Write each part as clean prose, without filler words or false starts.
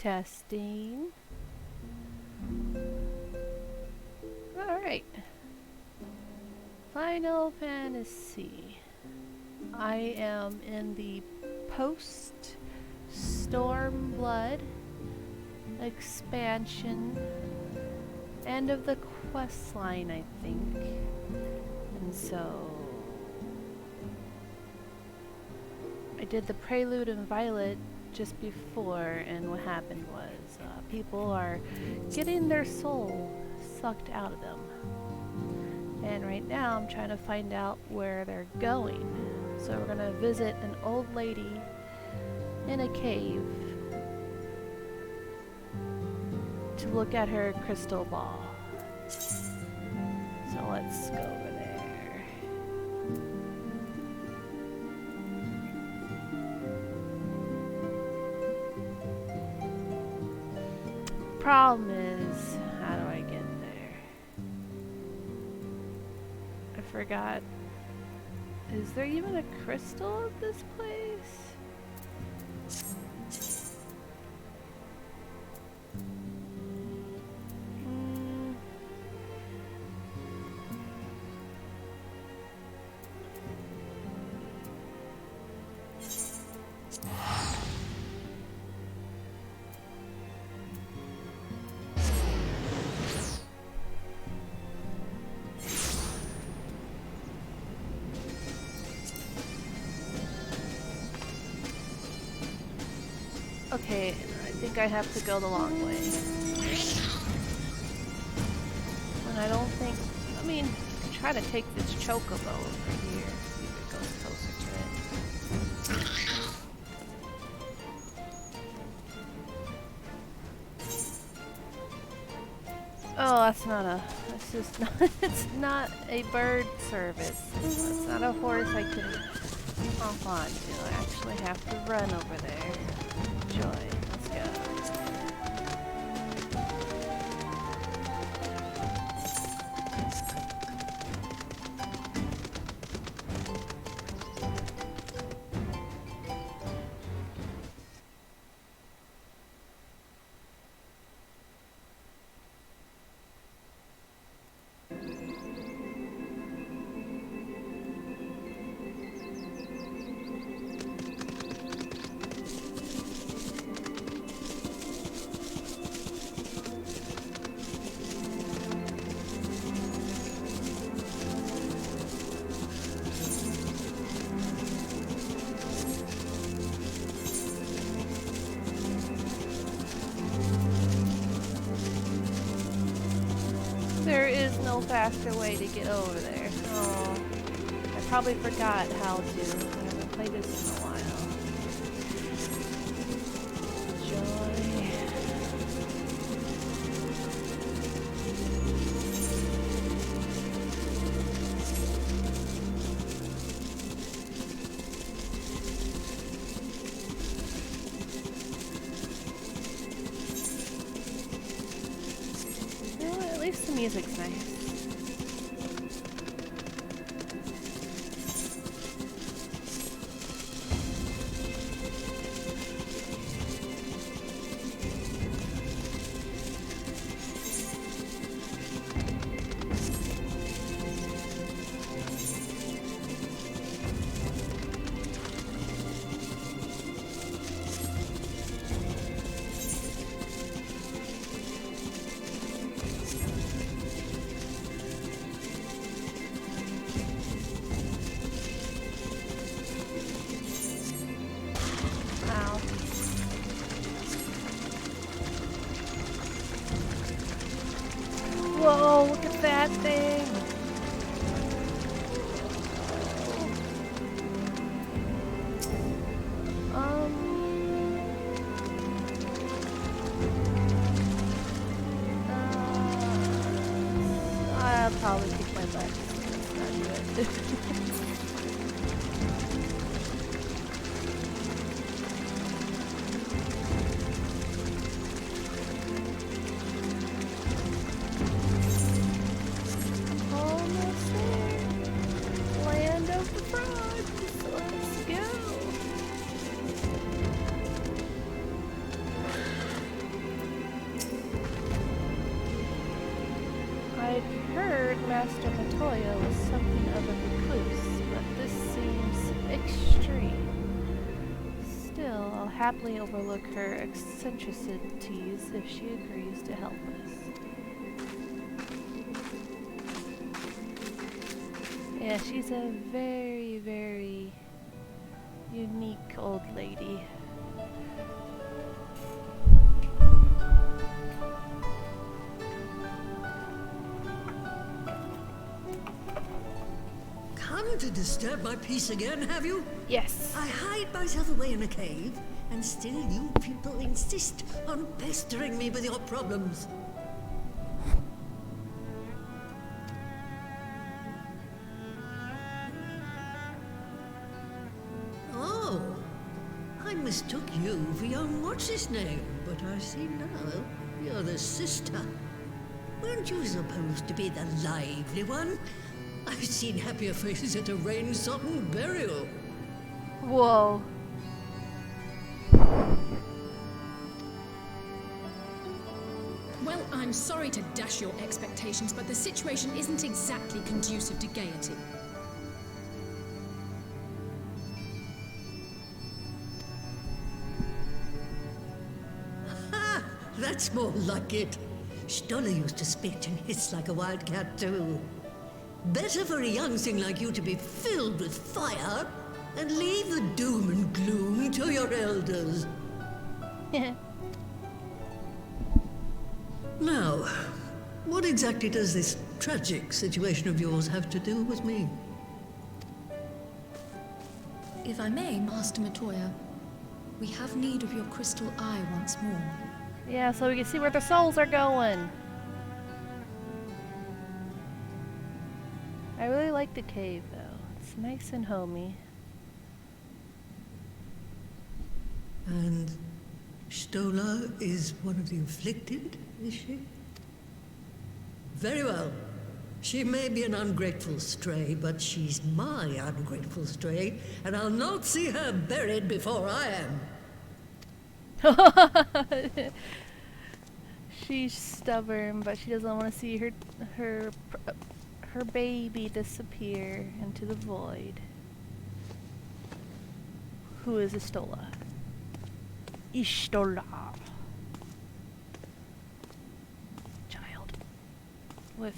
Testing. Alright. Final Fantasy. I am in the post-Stormblood expansion. End of the quest line, I think. And so I did the Prelude and Violet just before, and what happened was people are getting their soul sucked out of them. And right now I'm trying to find out where they're going. So we're gonna visit an old lady in a cave to look at her crystal ball. So let's go over there. Problem is, how do I get there? I forgot. Is there even a crystal at this place? Okay, I think I have to go the long way. And I don't think... I mean, try to take this chocobo over here. See if it goes closer to it. Oh, that's not a... That's just not... It's not a bird service. It's not a horse I can hop on to. I actually have to run over there. Joy. Let's go. There is no faster way to get over there. Oh, I probably forgot how to. I haven't played this in a while. Joy. At least the music's nice. Whoa, look at that thing! I'll probably kick my butt. That's not good. happily overlook her eccentricities if she agrees to help us. Yeah, she's a very, very unique old lady. Come to disturb my peace again, have you? Yes. I hide myself away in a cave, and still you people insist on pestering me with your problems. Oh, I mistook you for young what's-his-name, but I see now you're the sister. Weren't you supposed to be the lively one? I've seen happier faces at a rain-sodden burial. Whoa. Well, I'm sorry to dash your expectations, but the situation isn't exactly conducive to gaiety. Ha! That's more like it. Stoller used to spit and hiss like a wildcat too. Better for a young thing like you to be filled with fire and leave the doom and gloom to your elders. Now, what exactly does this tragic situation of yours have to do with me? If I may, Master Matoya, we have need of your crystal eye once more. Yeah, so we can see where the souls are going. I really like the cave, though. It's nice and homey. And Stoller is one of the afflicted, is she? Very well. She may be an ungrateful stray, but she's my ungrateful stray, and I'll not see her buried before I am. She's stubborn, but she doesn't want to see her baby disappear into the void. Who is Istola? Istola. Child. With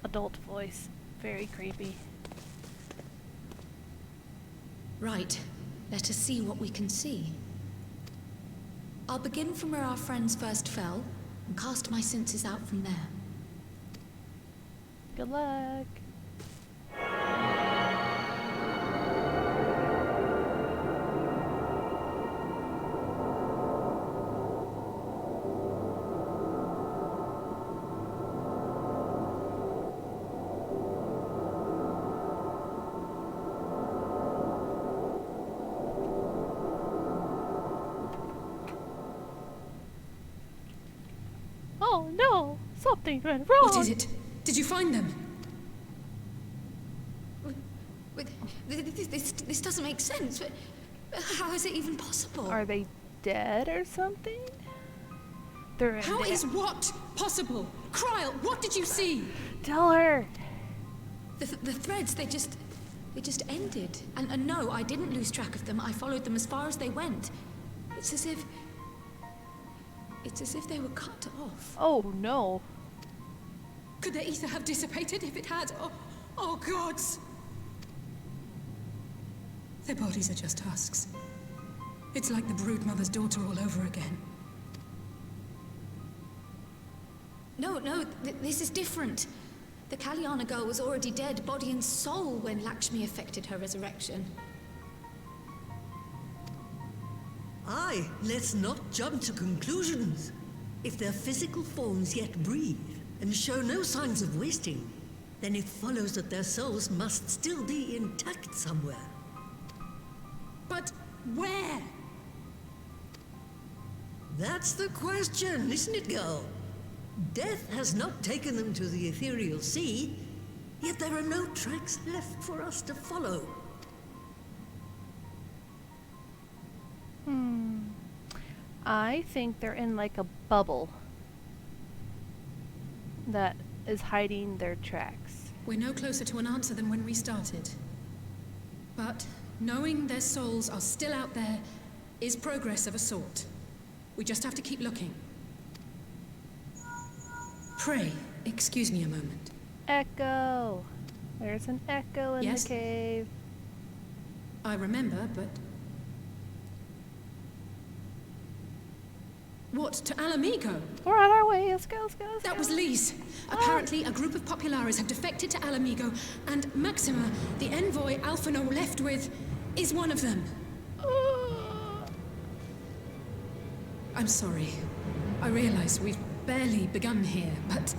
adult voice. Very creepy. Right. Let us see what we can see. I'll begin from where our friends first fell, and cast my senses out from there. Good luck. Oh no! Something went wrong! What is it? Did you find them? Wait, this doesn't make sense. How is it even possible? Are they dead or something? They're in How there. is what possible? Kryl, what did you see? Tell her! The threads, they just ended. And no, I didn't lose track of them. I followed them as far as they went. It's as if they were cut off. Oh no. Could their ether have dissipated? If it had, oh gods! Their bodies are just husks. It's like the broodmother's daughter all over again. No, this is different. The Kalyana girl was already dead, body and soul, when Lakshmi effected her resurrection. Aye, let's not jump to conclusions. If their physical forms yet breathe and show no signs of wasting, then it follows that their souls must still be intact somewhere. But where? That's the question, isn't it, girl? Death has not taken them to the ethereal sea, yet there are no tracks left for us to follow. I think they're in like a bubble that is hiding their tracks. We're no closer to an answer than when we started. But knowing their souls are still out there is progress of a sort. We just have to keep looking. Pray, excuse me a moment. Echo! There's an echo in Yes? the cave. I remember, but... What, to Alamigo? We're on our way. Let's go, let's go, let's That go. was Lise. Apparently, a group of populares have defected to Alamigo, and Maxima, the envoy Alphino left with, is one of them. I'm sorry. I realize we've barely begun here, but...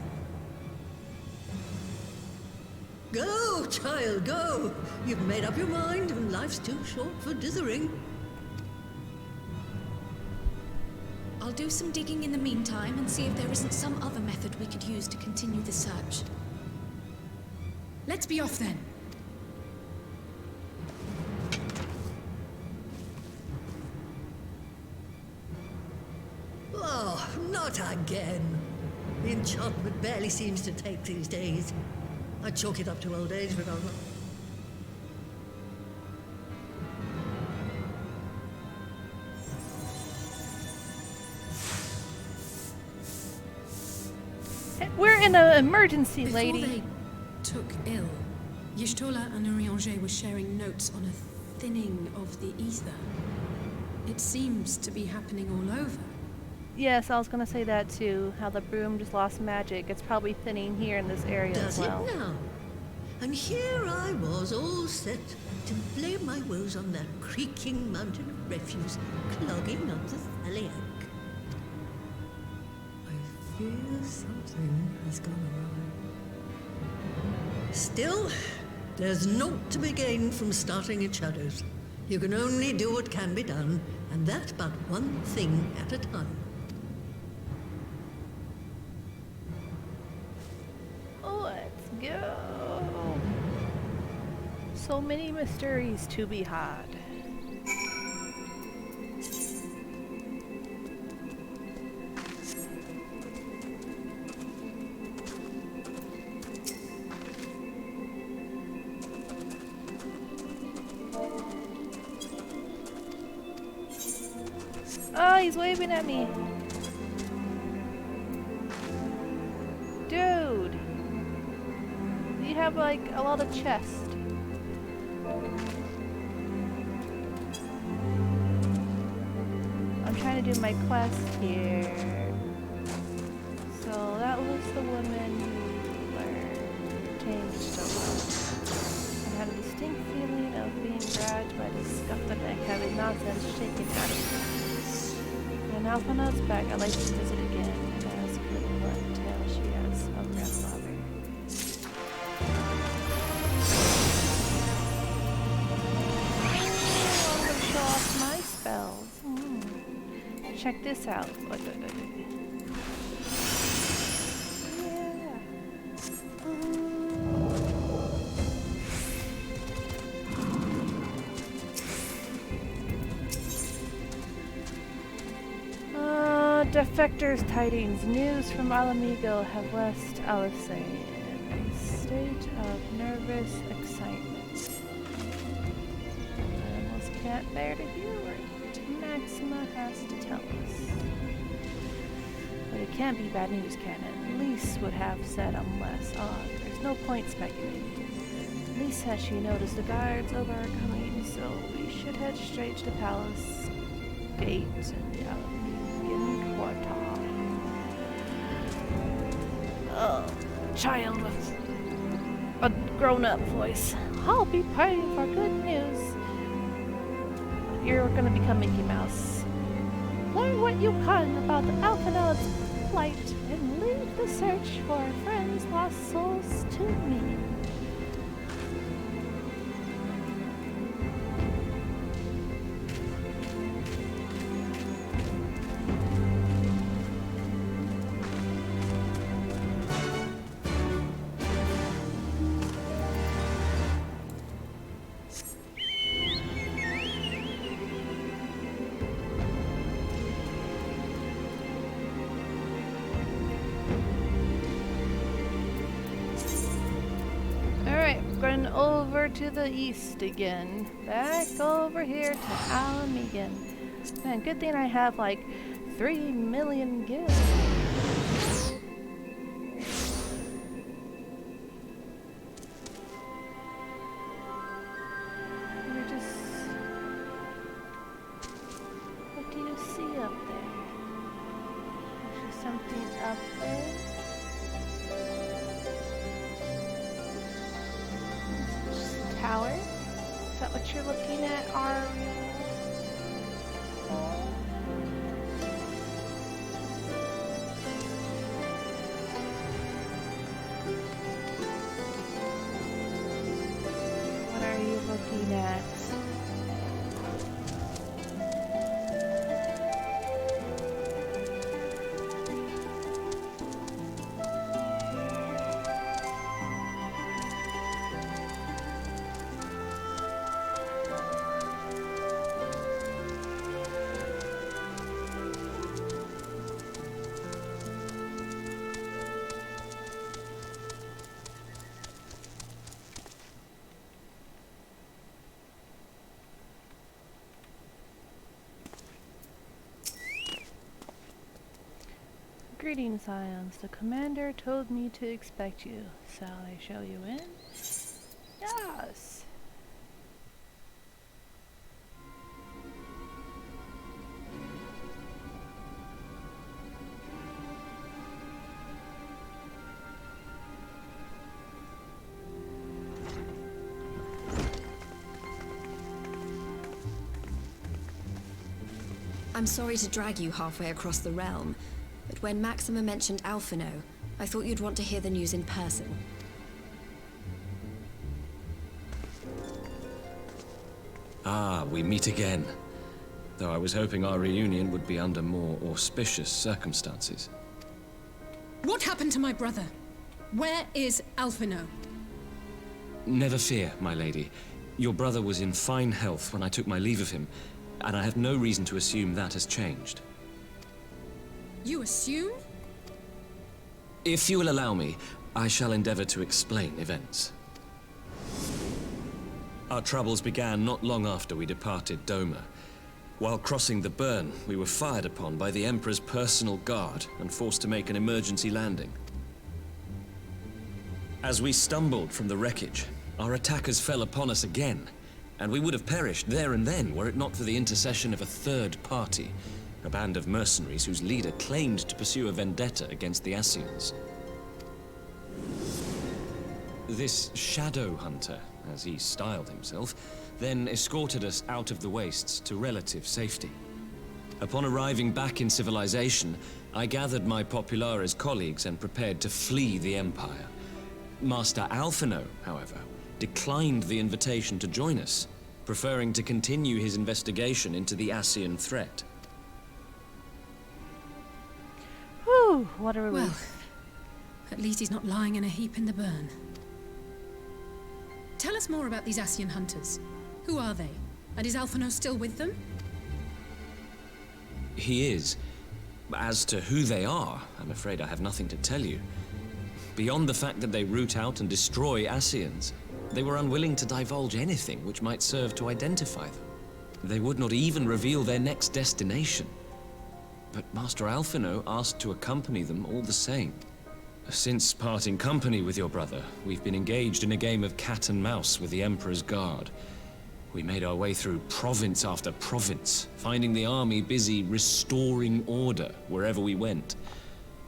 Go, child, go! You've made up your mind, and life's too short for dithering. I'll do some digging in the meantime and see if there isn't some other method we could use to continue the search. Let's be off then. Oh, not again. The enchantment barely seems to take these days. I chalk it up to old age, but I'm not... We're in an emergency, Before lady. they took ill, Y'shtola and Urianger were sharing notes on a thinning of the ether. It seems to be happening all over. Yes, I was gonna say that too. How the broom just lost magic. It's probably thinning here in this area Does as well. it now? And here I was, all set to blame my woes on that creaking mountain of refuse clogging up the Thaliac. I fear something has gone awry. Still, there's naught to be gained from starting in shadows. You can only do what can be done, and that but one thing at a time. Let's go. So many mysteries to be had. Oh, he's waving at me. Dude. You have like a lot of chest. I'm trying to do my quest here. So that was the woman who learned tamed so I had a distinct feeling of being grabbed by the scuff of the neck, having nonsense shaken out of me. And now for notes back, I'd like to visit again and ask her what tale she has of grandfather. I'm gonna show off my spells. Check this out. Look. Yeah. Defectors tidings. News from Alamigo have West Alice in a state of nervous excitement. I almost can't bear to hear what Maxima has to tell us. But it can't be bad news, can it? Lise would have said unless. There's no point speculating. Lise said she noticed the guards over are coming, so we should head straight to the palace gate in the Alamigian quarter. Oh, child with a grown-up voice. I'll be praying for good news. You're gonna become Mickey Mouse. Learn what you can about the Alphinaud's plight and leave the search for our friends' lost souls to me. Going over to the east again. Back over here to Alamigan. Man, good thing I have like 3 million gifts. You're just... What do you see up there? Is there something up there? Tower? Is that what you're looking at, Ariel? What are you looking at? Greetings, Ions. The commander told me to expect you. Shall I show you in? Yes! I'm sorry to drag you halfway across the realm, but when Maxima mentioned Alphino, I thought you'd want to hear the news in person. Ah, we meet again. Though I was hoping our reunion would be under more auspicious circumstances. What happened to my brother? Where is Alphino? Never fear, my lady. Your brother was in fine health when I took my leave of him, and I have no reason to assume that has changed. You assume? If you will allow me, I shall endeavor to explain events. Our troubles began not long after we departed Doma. While crossing the burn, we were fired upon by the Emperor's personal guard and forced to make an emergency landing. As we stumbled from the wreckage, our attackers fell upon us again, and we would have perished there and then were it not for the intercession of a third party, a band of mercenaries whose leader claimed to pursue a vendetta against the Ascians. This shadow hunter, as he styled himself, then escorted us out of the wastes to relative safety. Upon arriving back in civilization, I gathered my Populares colleagues and prepared to flee the Empire. Master Alphino, however, declined the invitation to join us, preferring to continue his investigation into the Ascian threat. Whew, what a Well, relief. at least he's not lying in a heap in the burn. Tell us more about these Ascian hunters. Who are they? And is Alphino still with them? He is. As to who they are, I'm afraid I have nothing to tell you. Beyond the fact that they root out and destroy Ascians, they were unwilling to divulge anything which might serve to identify them. They would not even reveal their next destination. But Master Alphino asked to accompany them all the same. Since parting company with your brother, we've been engaged in a game of cat and mouse with the Emperor's guard. We made our way through province after province, finding the army busy restoring order wherever we went,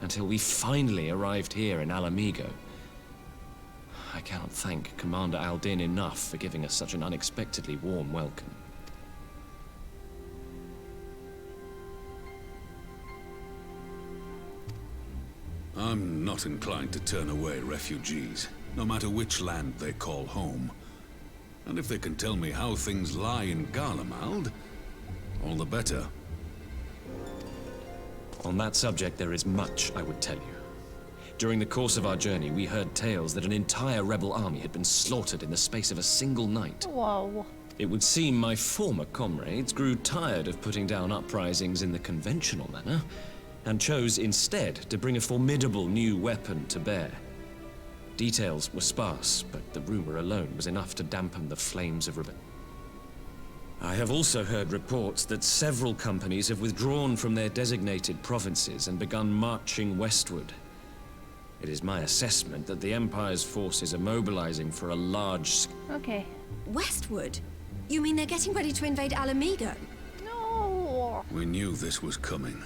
until we finally arrived here in Alamigo. I cannot thank Commander Aldin enough for giving us such an unexpectedly warm welcome. I'm not inclined to turn away refugees, no matter which land they call home. And if they can tell me how things lie in Garlemald, all the better. On that subject, there is much I would tell you. During the course of our journey, we heard tales that an entire rebel army had been slaughtered in the space of a single night. Whoa. It would seem my former comrades grew tired of putting down uprisings in the conventional manner, and chose instead to bring a formidable new weapon to bear. Details were sparse, but the rumor alone was enough to dampen the flames of rebellion. I have also heard reports that several companies have withdrawn from their designated provinces and begun marching westward. It is my assessment that the Empire's forces are mobilizing for a large... Okay. Westward? You mean they're getting ready to invade Alamigo? No! We knew this was coming,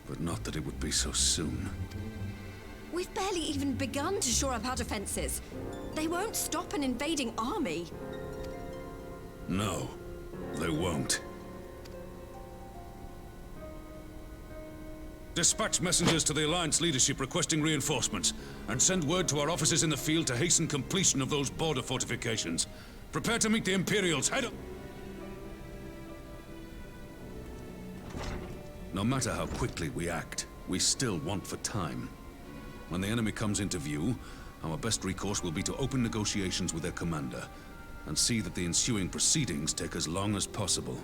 but not that it would be so soon. We've barely even begun to shore up our defenses. They won't stop an invading army. No, they won't. Dispatch messengers to the Alliance leadership requesting reinforcements, and send word to our officers in the field to hasten completion of those border fortifications. Prepare to meet the Imperials. Head up! No matter how quickly we act, we still want for time. When the enemy comes into view, our best recourse will be to open negotiations with their commander, and see that the ensuing proceedings take as long as possible.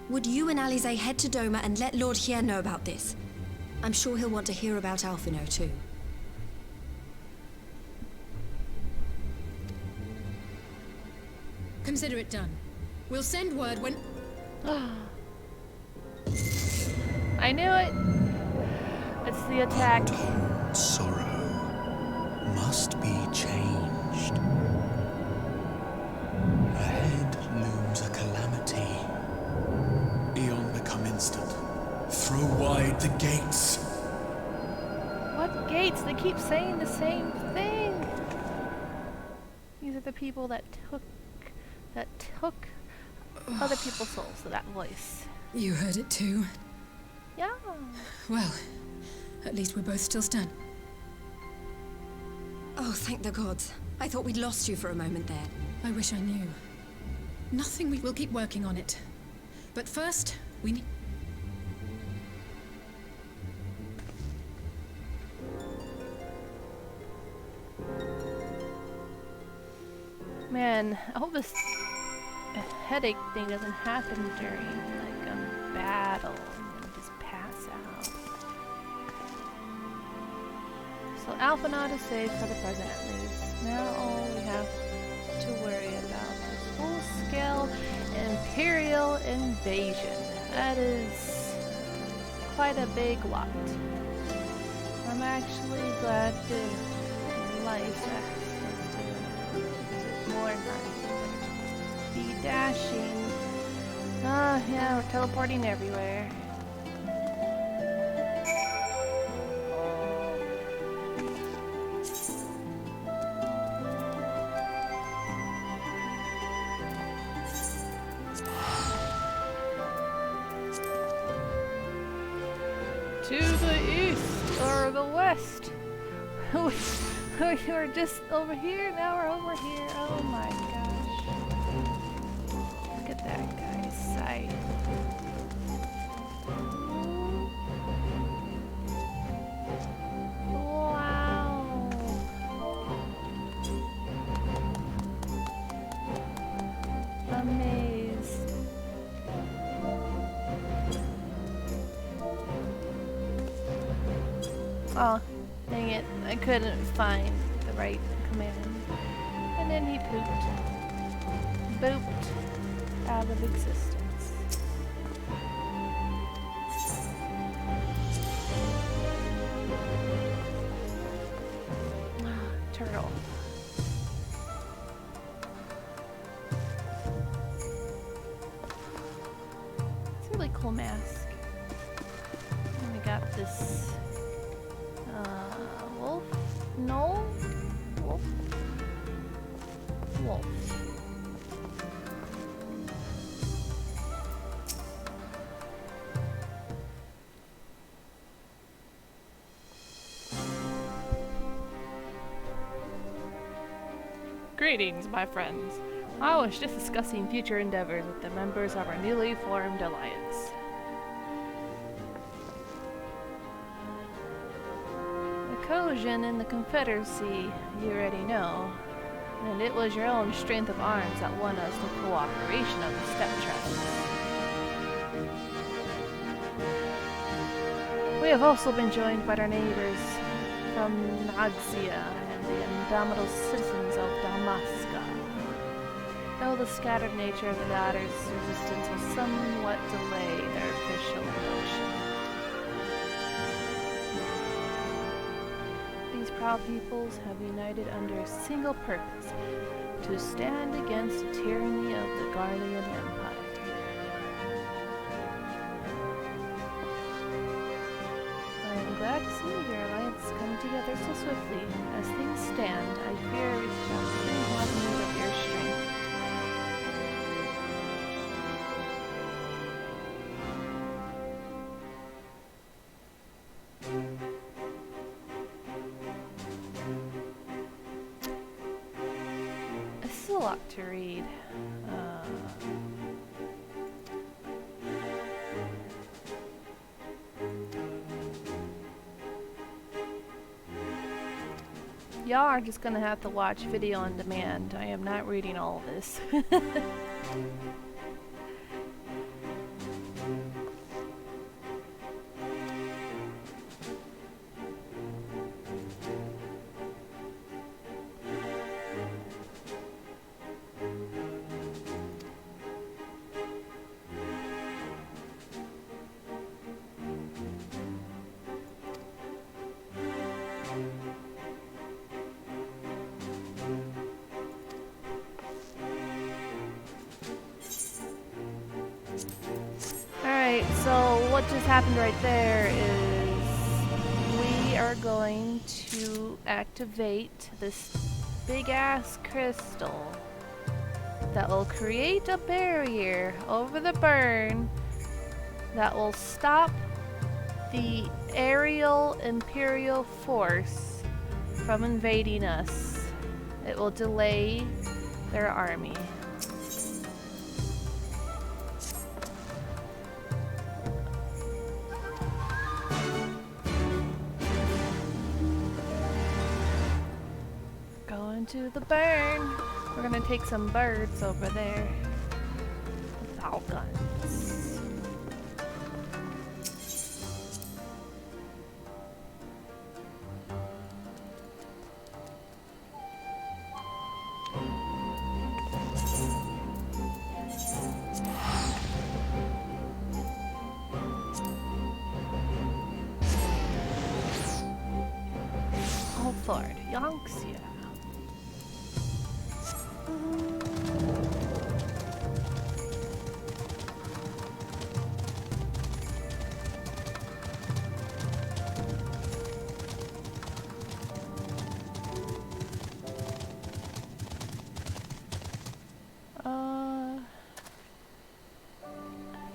Would you and Alize head to Doma and let Lord Hier know about this? I'm sure he'll want to hear about Alphino too. Consider it done. We'll send word when... I knew it! It's the attack. Sorrow must be changed. Ahead looms a calamity. Eon become instant. Throw wide the gates. What gates? They keep saying the same thing. These are the people that took other people's souls to that voice. You heard it too. Yeah. Well, at least we're both still standing. Oh, thank the gods. I thought we'd lost you for a moment there. I wish I knew. Nothing, we will keep working on it. But first, we need... Man, I hope this headache thing doesn't happen during like a battle and just pass out. So Alphinaud is safe for the present at least. Now all we have to worry about is full-scale Imperial invasion. That is quite a big lot. I'm actually glad the life access to more money. Be dashing. Yeah, we're teleporting everywhere. To the east or the west. We were just over here, now we're over here. Oh my gosh. Look at that guy's sight. Wow. Amazed. Oh, dang it. I couldn't find the right command. And then he pooped. Booped out of existence. Turtle. It's a really cool mask. And we got this wolf? No? Wolf? Wolf. Greetings, my friends. I was just discussing future endeavors with the members of our newly formed alliance. The cohesion in the Confederacy, you already know, and it was your own strength of arms that won us the cooperation of the Steptribes. We have also been joined by our neighbors from Naxia and the indomitable citizens of Dalmasca. Though the scattered nature of the daughter's resistance will somewhat delay their official election. These proud peoples have united under a single purpose, to stand against the tyranny of the Garlean Empire. I am glad to see your alliance come together so swiftly. As things stand, I fear we shall soon have need of your strength. It's a lot to read. Y'all are just gonna have to watch video on demand. I am not reading all of this. Alright, so what just happened right there is we are going to activate this big ass crystal that will create a barrier over the burn that will stop the aerial Imperial force from invading us. It will delay their army. Going to the burn. We're gonna take some birds over there. Falcons. Ford, Yonxia.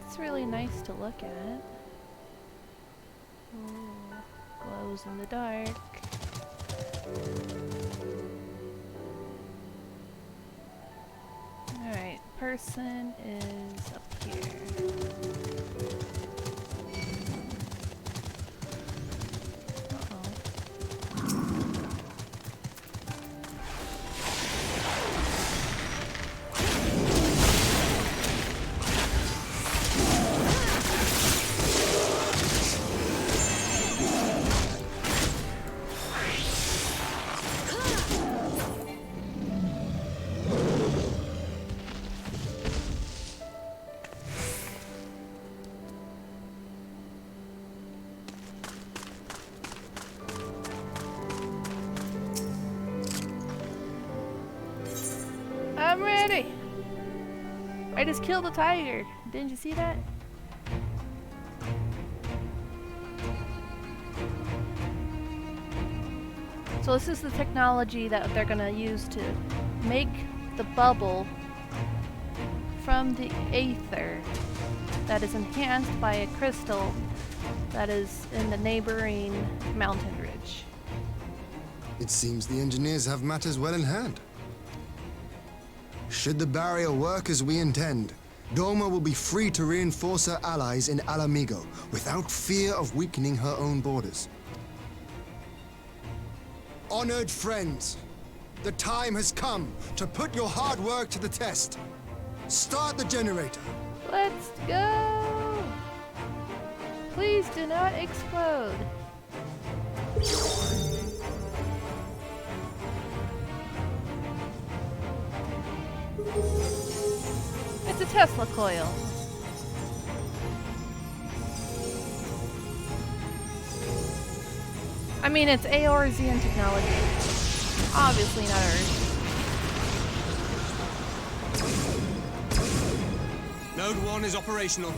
It's really nice to look at. Ooh, glows in the dark. Alright, person is up here. I'm ready! I just killed a tiger. Didn't you see that? So this is the technology that they're gonna use to make the bubble from the aether that is enhanced by a crystal that is in the neighboring mountain ridge. It seems the engineers have matters well in hand. Should the barrier work as we intend, Doma will be free to reinforce her allies in Alamigo without fear of weakening her own borders. Honored friends, the time has come to put your hard work to the test. Start the generator. Let's go! Please do not explode. Tesla coil. I mean, it's Eorzean technology. Obviously not Earth. Node 1 is operational.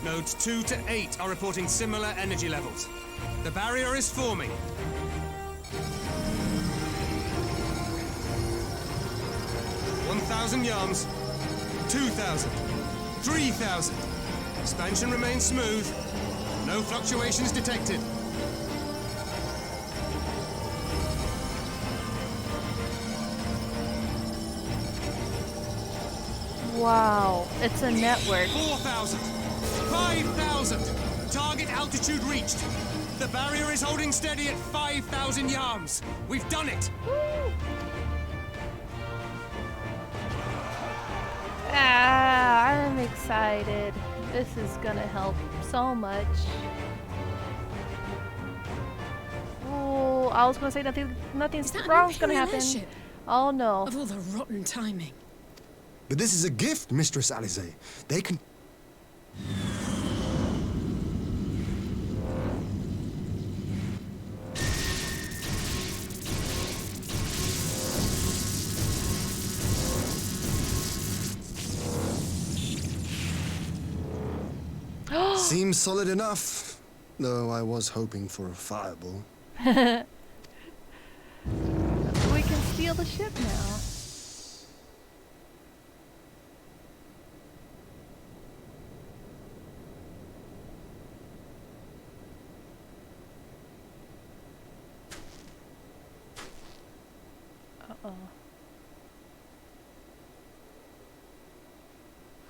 Nodes 2 to 8 are reporting similar energy levels. The barrier is forming. $1,000 yards, 2,000, 3,000. Expansion remains smooth. No fluctuations detected. Wow, it's a network. 4,000, 5,000. Target altitude reached. The barrier is holding steady at 5,000 yards. We've done it. Ah, I'm excited. This is gonna help so much. Oh, I was gonna say nothing wrong's gonna happen. Airship? Oh no. Of all the rotten timing. But this is a gift, Mistress Alize. They can... Seems solid enough, though I was hoping for a fireball. We can steal the ship now.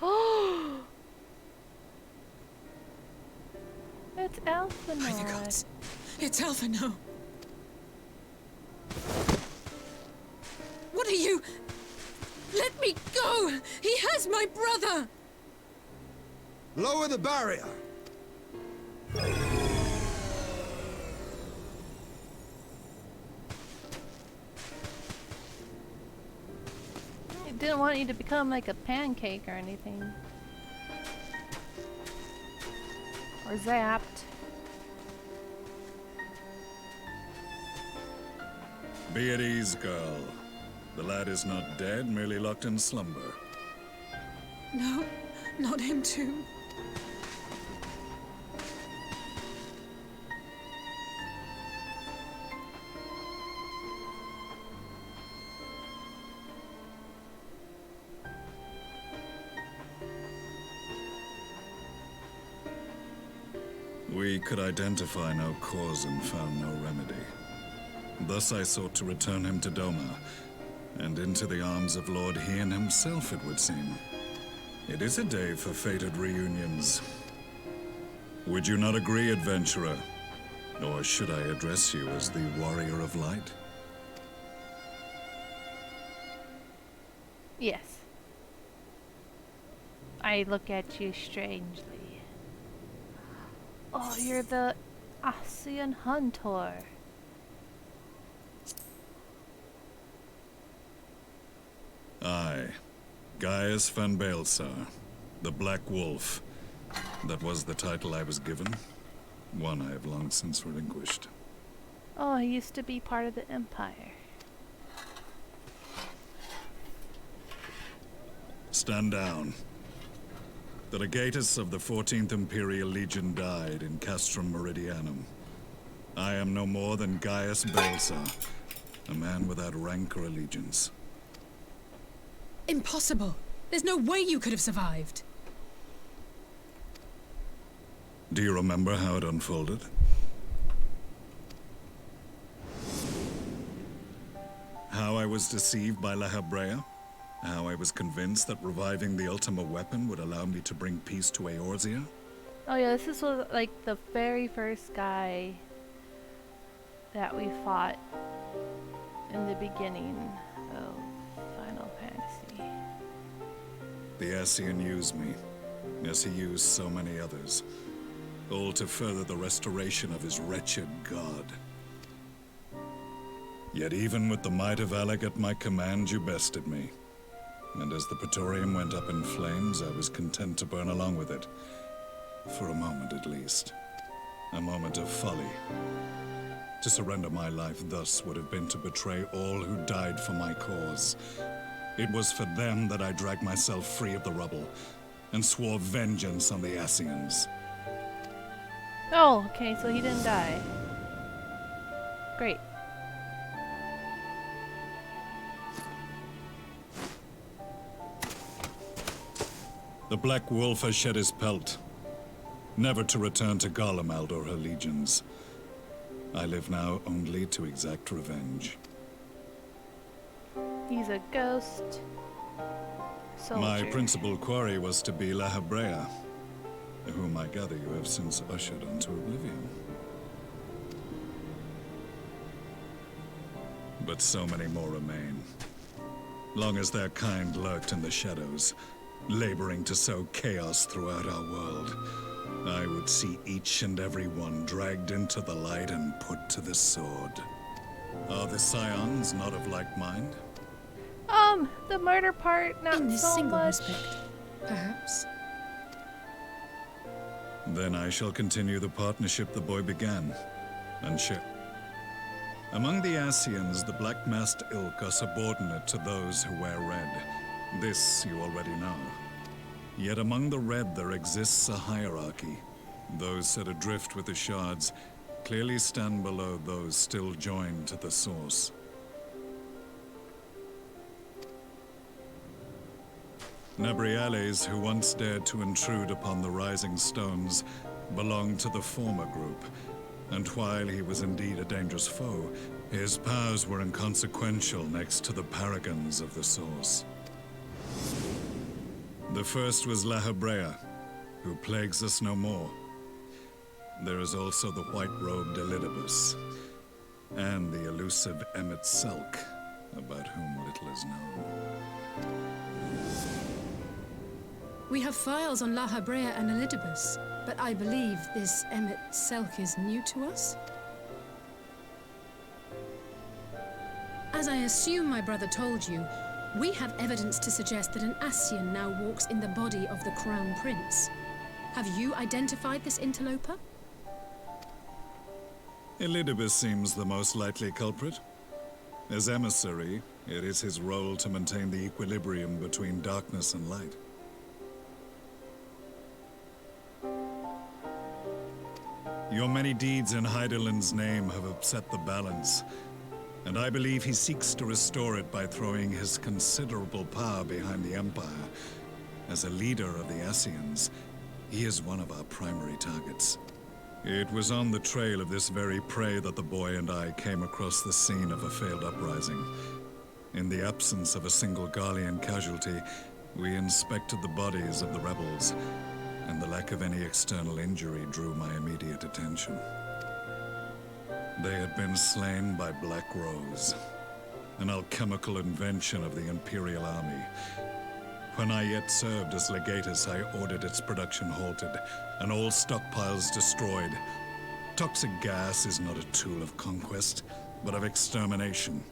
Oh! It's By the Alphanor. gods. It's Alphino. What are you? Let me go! He has my brother! Lower the barrier! I didn't want you to become like a pancake or anything. Or zapped. Be at ease, girl. The lad is not dead, merely locked in slumber. No, not him too. We could identify no cause and found no remedy. Thus I sought to return him to Doma, and into the arms of Lord Hien himself, it would seem. It is a day for fated reunions. Would you not agree, adventurer? Or should I address you as the Warrior of Light? Yes. I look at you strangely. Oh, you're the Asian Hunter. Aye. Gaius van Baelsar, the Black Wolf. That was the title I was given. One I have long since relinquished. Oh, he used to be part of the Empire. Stand down. The legatus of the 14th Imperial Legion died in Castrum Meridianum. I am no more than Gaius Baelsar, a man without rank or allegiance. Impossible! There's no way you could have survived! Do you remember how it unfolded? How I was deceived by La Habrea? How I was convinced that reviving the Ultima weapon would allow me to bring peace to Eorzea? Oh yeah, this was like the very first guy that we fought in the beginning of Final Fantasy. The Ascian used me, as he used so many others, all to further the restoration of his wretched god. Yet even with the might of Alec at my command, you bested me. And as the Praetorium went up in flames, I was content to burn along with it. For a moment at least. A moment of folly. To surrender my life thus would have been to betray all who died for my cause. It was for them that I dragged myself free of the rubble, and swore vengeance on the Ascians. Oh, okay, so he didn't die. Great. The Black Wolf has shed his pelt, never to return to Garlemald or her legions. I live now only to exact revenge. He's a ghost soldier. My principal quarry was to be La Hebrea, whom I gather you have since ushered into oblivion. But so many more remain. Long as their kind lurked in the shadows, laboring to sow chaos throughout our world, I would see each and every one dragged into the light and put to the sword. Are the Scions not of like mind? The murder part, not In this so single much. respect, perhaps. Then I shall continue the partnership the boy began, and share. Among the Ascians, the Black-Masked Ilk are subordinate to those who wear red. This you already know. Yet among the Red there exists a hierarchy. Those set adrift with the shards clearly stand below those still joined to the source. Nebriales, who once dared to intrude upon the Rising Stones, belonged to the former group, and while he was indeed a dangerous foe, his powers were inconsequential next to the paragons of the Source. The first was La Hebrea, who plagues us no more. There is also the white-robed Elidibus, and the elusive Emmet Selk, about whom little is known. We have files on La Hebrea and Elidibus, but I believe this Emmet Selk is new to us? As I assume my brother told you, we have evidence to suggest that an Ascian now walks in the body of the Crown Prince. Have you identified this interloper? Elidibus seems the most likely culprit. As emissary, it is his role to maintain the equilibrium between darkness and light. Your many deeds in Hydaelyn's name have upset the balance, and I believe he seeks to restore it by throwing his considerable power behind the Empire. As a leader of the Ascians, he is one of our primary targets. It was on the trail of this very prey that the boy and I came across the scene of a failed uprising. In the absence of a single Garlean casualty, we inspected the bodies of the rebels, and the lack of any external injury drew my immediate attention. They had been slain by Black Rose, an alchemical invention of the Imperial Army. When I yet served as legatus, I ordered its production halted, and all stockpiles destroyed. Toxic gas is not a tool of conquest, but of extermination.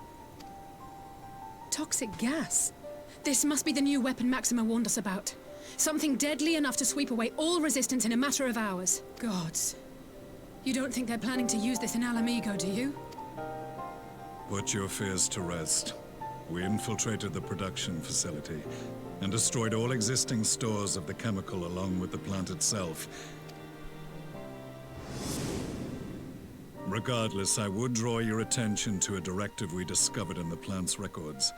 Toxic gas? This must be the new weapon Maxima warned us about. Something deadly enough to sweep away all resistance in a matter of hours. Gods. You don't think they're planning to use this in Alamigo, do you? Put your fears to rest. We infiltrated the production facility and destroyed all existing stores of the chemical along with the plant itself. Regardless, I would draw your attention to a directive we discovered in the plant's records.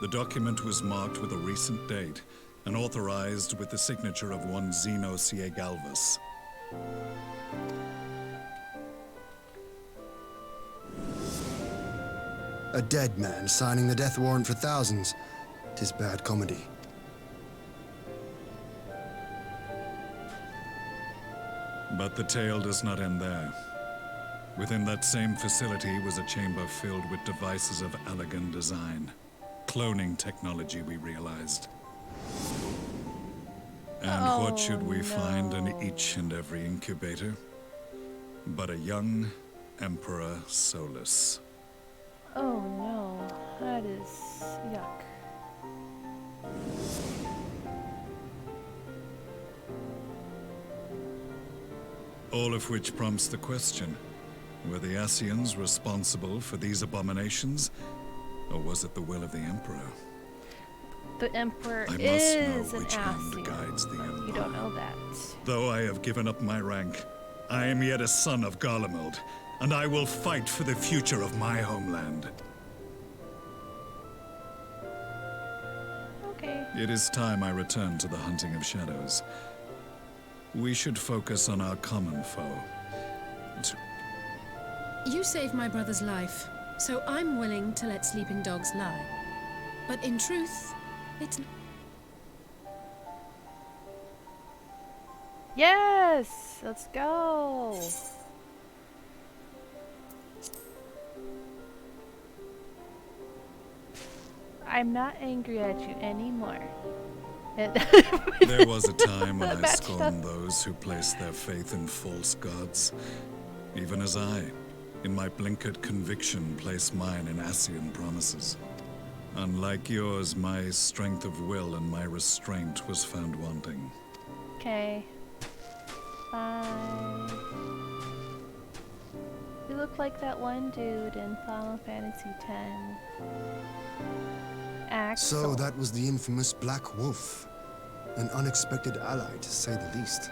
The document was marked with a recent date and authorized with the signature of one Zeno Galvus. A dead man signing the death warrant for thousands. 'Tis bad comedy. But the tale does not end there. Within that same facility was a chamber filled with devices of elegant design. Cloning technology, we realized. And what should we find in each and every incubator? But a young Emperor Solus. Oh no, that is yuck. All of which prompts the question, were the Ascians responsible for these abominations, or was it the will of the Emperor? The Emperor I must is know an which hand Ascian, guides the but you Empire. don't know that. Though I have given up my rank, I am yet a son of Garlemald, and I will fight for the future of my homeland. Okay. It is time I return to the hunting of shadows. We should focus on our common foe. You saved my brother's life, so I'm willing to let sleeping dogs lie. But in truth, it's... Yes! Let's go! I'm not angry at you anymore. There was a time when I Matched scorned up. those who placed their faith in false gods. Even as I, in my blinkered conviction, place mine in Ascian promises. Unlike yours, my strength of will and my restraint was found wanting. Okay. Bye. You look like that one dude in Final Fantasy X. Axel. So that was the infamous Black Wolf. An unexpected ally, to say the least.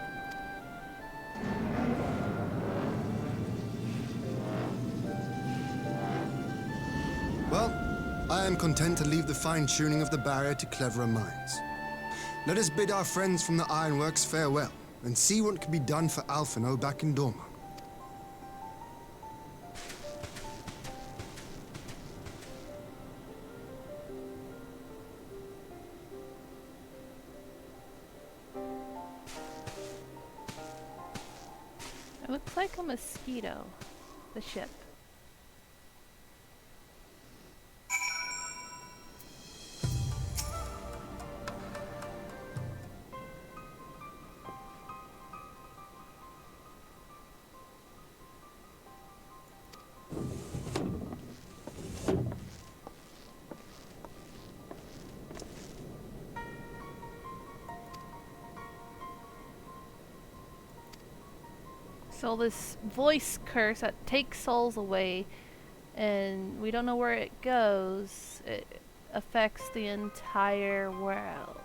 Well, I am content to leave the fine-tuning of the barrier to cleverer minds. Let us bid our friends from the Ironworks farewell, and see what can be done for Alphino back in Dorma. It looks like a mosquito. The ship. So this voice curse that takes souls away, and we don't know where it goes, it affects the entire world.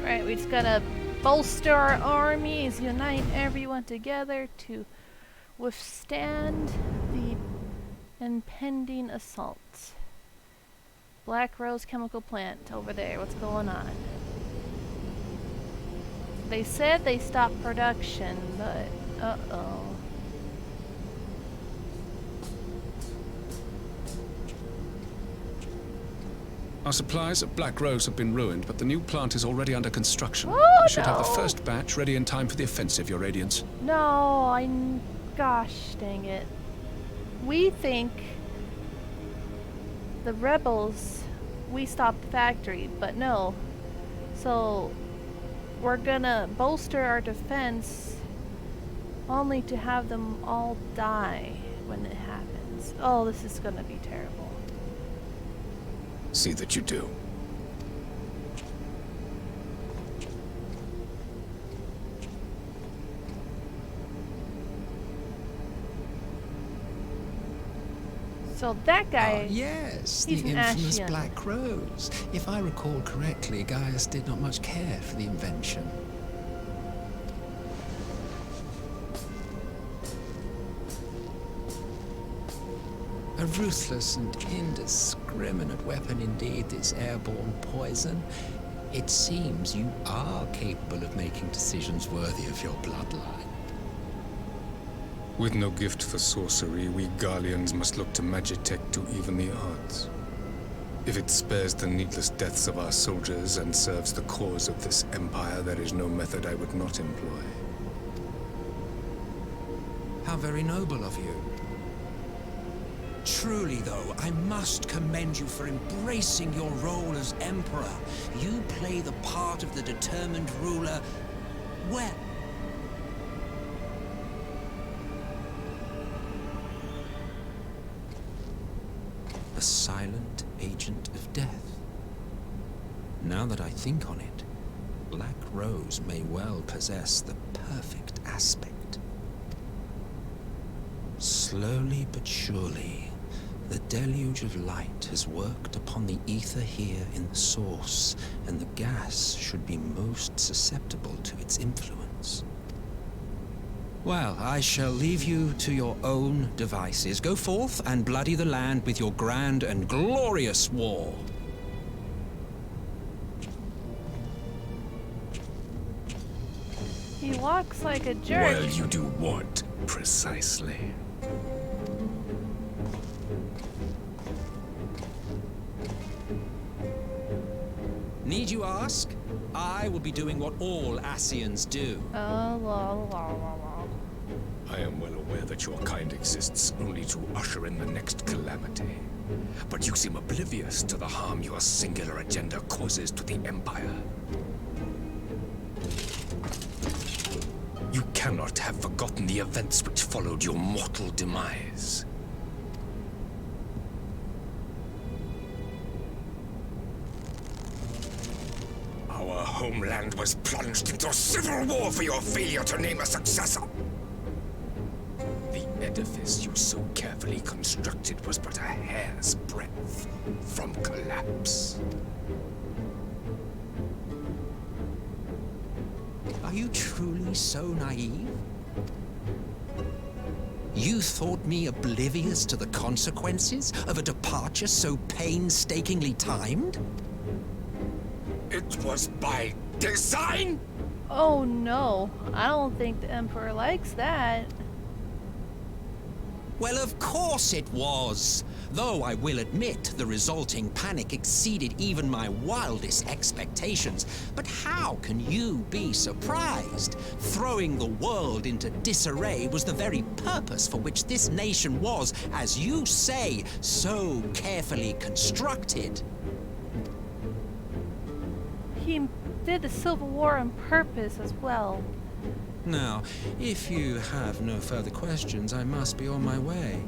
Right, we just gotta bolster our armies, unite everyone together to withstand the impending assault. Black Rose Chemical Plant over there, what's going on? They said they stopped production, but uh-oh. Our supplies at Black Rose have been ruined, but the new plant is already under construction. Oh, We should have the no. first batch ready in time for the offensive, Your Radiance. No, gosh dang it. We think the rebels, we stopped the factory, but no. So we're gonna bolster our defense only to have them all die when it happens. Oh, this is gonna be terrible. See that you do. So that guy, Yes, he's the an infamous Ascian. Black Rose. If I recall correctly, Gaius did not much care for the invention. A ruthless and indiscriminate weapon indeed, this airborne poison. It seems you are capable of making decisions worthy of your bloodline. With no gift for sorcery, we Garleans must look to Magitech to even the odds. If it spares the needless deaths of our soldiers and serves the cause of this empire, there is no method I would not employ. How very noble of you. Truly, though, I must commend you for embracing your role as Emperor. You play the part of the determined ruler well. A silent agent of death. Now that I think on it, Black Rose may well possess the perfect aspect. Slowly but surely, the deluge of light has worked upon the ether here in the source, and the gas should be most susceptible to its influence. Well, I shall leave you to your own devices. Go forth and bloody the land with your grand and glorious war. He walks like a jerk. Well, you do what, precisely? Need you ask? I will be doing what all Ascians do. Oh, la la la la. I am well aware that your kind exists only to usher in the next calamity. But you seem oblivious to the harm your singular agenda causes to the Empire. You cannot have forgotten the events which followed your mortal demise. Our homeland was plunged into civil war for your failure to name a successor. The edifice you so carefully constructed was but a hair's breadth from collapse. Are you truly so naive? You thought me oblivious to the consequences of a departure so painstakingly timed? It was by design? Oh no, I don't think the Emperor likes that. Well, of course it was. Though I will admit the resulting panic exceeded even my wildest expectations. But how can you be surprised? Throwing the world into disarray was the very purpose for which this nation was, as you say, so carefully constructed. He did the Civil War on purpose as well. Now, if you have no further questions, I must be on my way.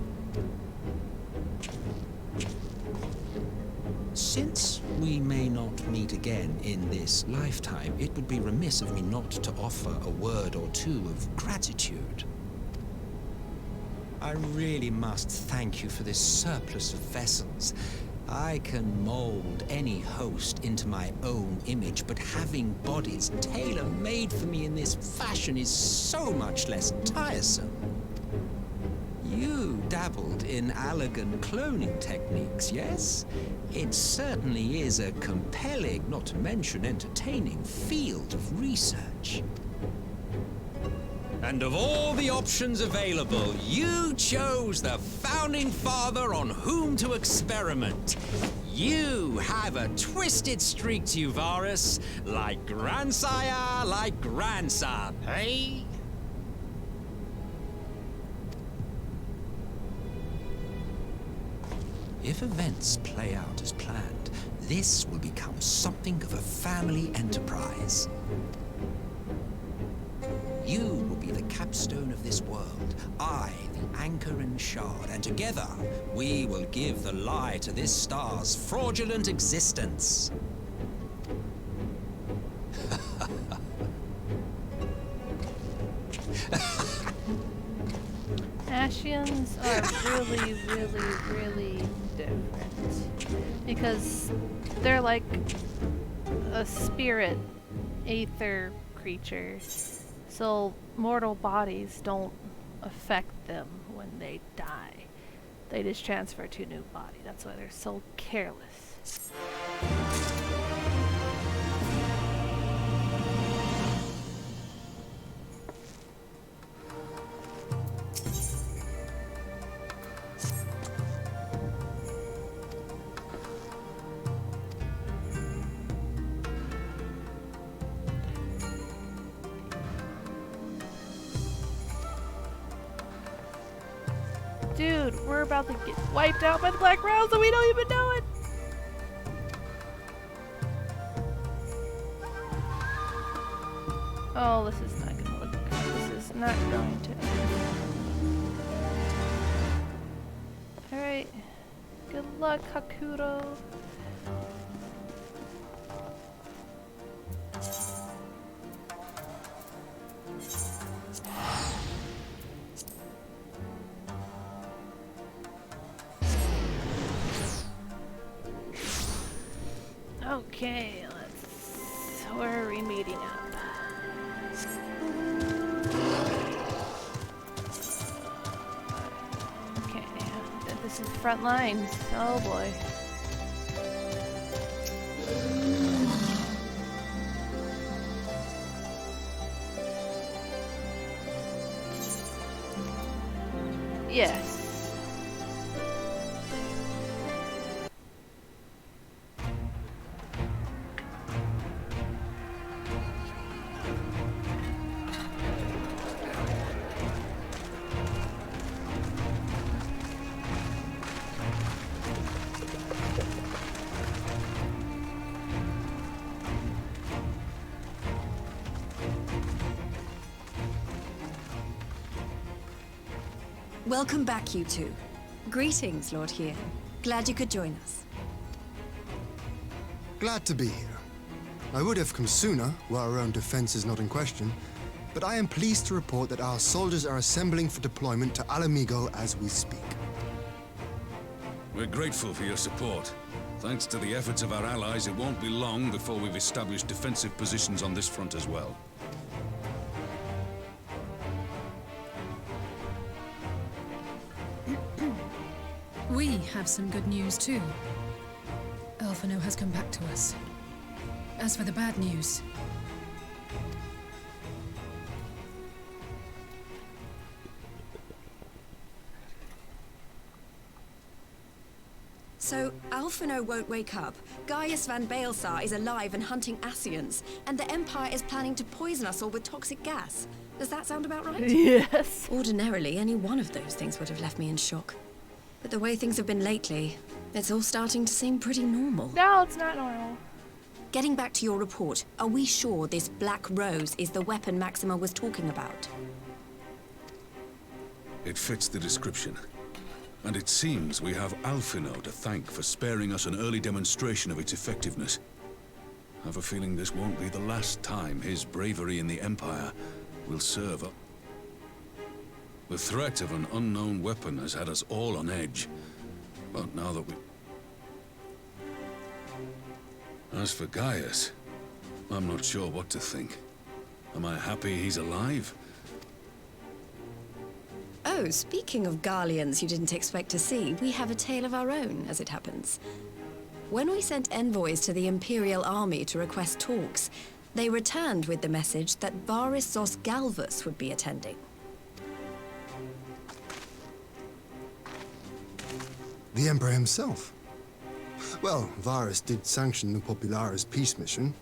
Since we may not meet again in this lifetime, it would be remiss of me not to offer a word or two of gratitude. I really must thank you for this surplus of vessels. I can mold any host into my own image, but having bodies tailor-made for me in this fashion is so much less tiresome. You dabbled in Allagan cloning techniques, yes? It certainly is a compelling, not to mention entertaining, field of research. And of all the options available, you chose the Founding Father on whom to experiment. You have a twisted streak to you, Varus, like grandsire, like grandson, hey? If events play out as planned, this will become something of a family enterprise. You will be the capstone of this world, I the anchor and shard, and together we will give the lie to this star's fraudulent existence. Ascians are really different. Because they're like a spirit, aether creature. So mortal bodies don't affect them when they die. They just transfer to a new body. That's why they're so careless. Dude, we're about to get wiped out by the Black Rounds and we don't even know it! Oh, this is not gonna look good. This is not going to. Alright. Good luck, Hakuro. Okay, where are we meeting up? Okay, this is front lines. Oh boy. Yes. Welcome back, you two. Greetings, Lord Here. Glad you could join us. Glad to be here. I would have come sooner, were our own defense is not in question, but I am pleased to report that our soldiers are assembling for deployment to Alamigo as we speak. We're grateful for your support. Thanks to the efforts of our allies, it won't be long before we've established defensive positions on this front as well. We have some good news too. Alphino has come back to us. As for the bad news, so, Alphino won't wake up. Gaius van Baelsar is alive and hunting Ascians, and the Empire is planning to poison us all with toxic gas. Does that sound about right? Yes. Ordinarily, any one of those things would have left me in shock. But the way things have been lately, it's all starting to seem pretty normal. No, it's not normal. Getting back to your report, are we sure this Black Rose is the weapon Maxima was talking about? It fits the description. And it seems we have Alphino to thank for sparing us an early demonstration of its effectiveness. I have a feeling this won't be the last time his bravery in the Empire will serve us. The threat of an unknown weapon has had us all on edge. But now that we... As for Gaius, I'm not sure what to think. Am I happy he's alive? Oh, speaking of Garleans you didn't expect to see, we have a tale of our own, as it happens. When we sent envoys to the Imperial Army to request talks, they returned with the message that Varys Zos Galvus would be attending. The Emperor himself. Well, Varys did sanction the Popularis peace mission.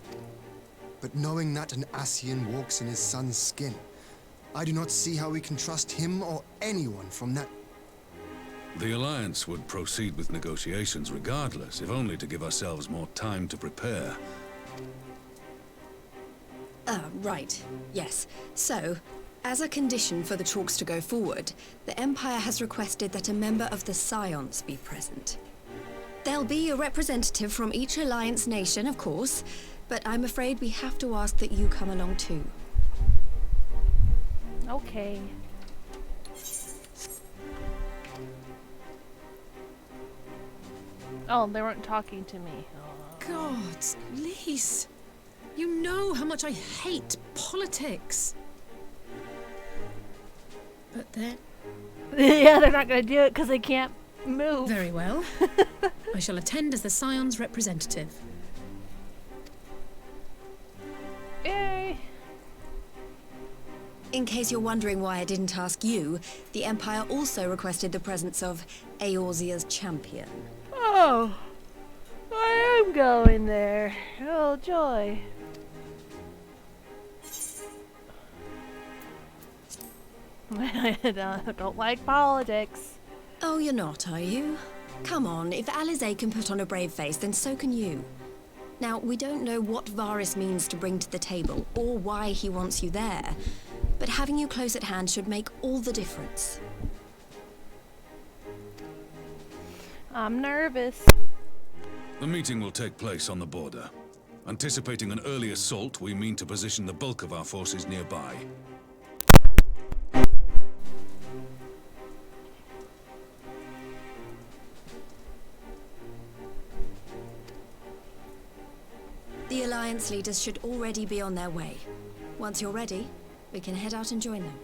But knowing that an Ascian walks in his son's skin, I do not see how we can trust him or anyone from that. The Alliance would proceed with negotiations regardless, if only to give ourselves more time to prepare. Right. Yes. So, as a condition for the talks to go forward, the Empire has requested that a member of the Scions be present. There'll be a representative from each Alliance nation, of course, but I'm afraid we have to ask that you come along too. Okay. Oh, they weren't talking to me. God, Lise, you know how much I hate politics. But then... Yeah, they're not going to do it because they can't move. Very well. I shall attend as the Scion's representative. Yay! In case you're wondering why I didn't ask you, the Empire also requested the presence of Eorzea's champion. Oh, I am going there. Oh, joy. I don't like politics. Oh, you're not, are you? Come on, if Alizé can put on a brave face, then so can you. Now, we don't know what Varys means to bring to the table, or why he wants you there, but having you close at hand should make all the difference. I'm nervous. The meeting will take place on the border. Anticipating an early assault, we mean to position the bulk of our forces nearby. The Alliance leaders should already be on their way. Once you're ready, we can head out and join them.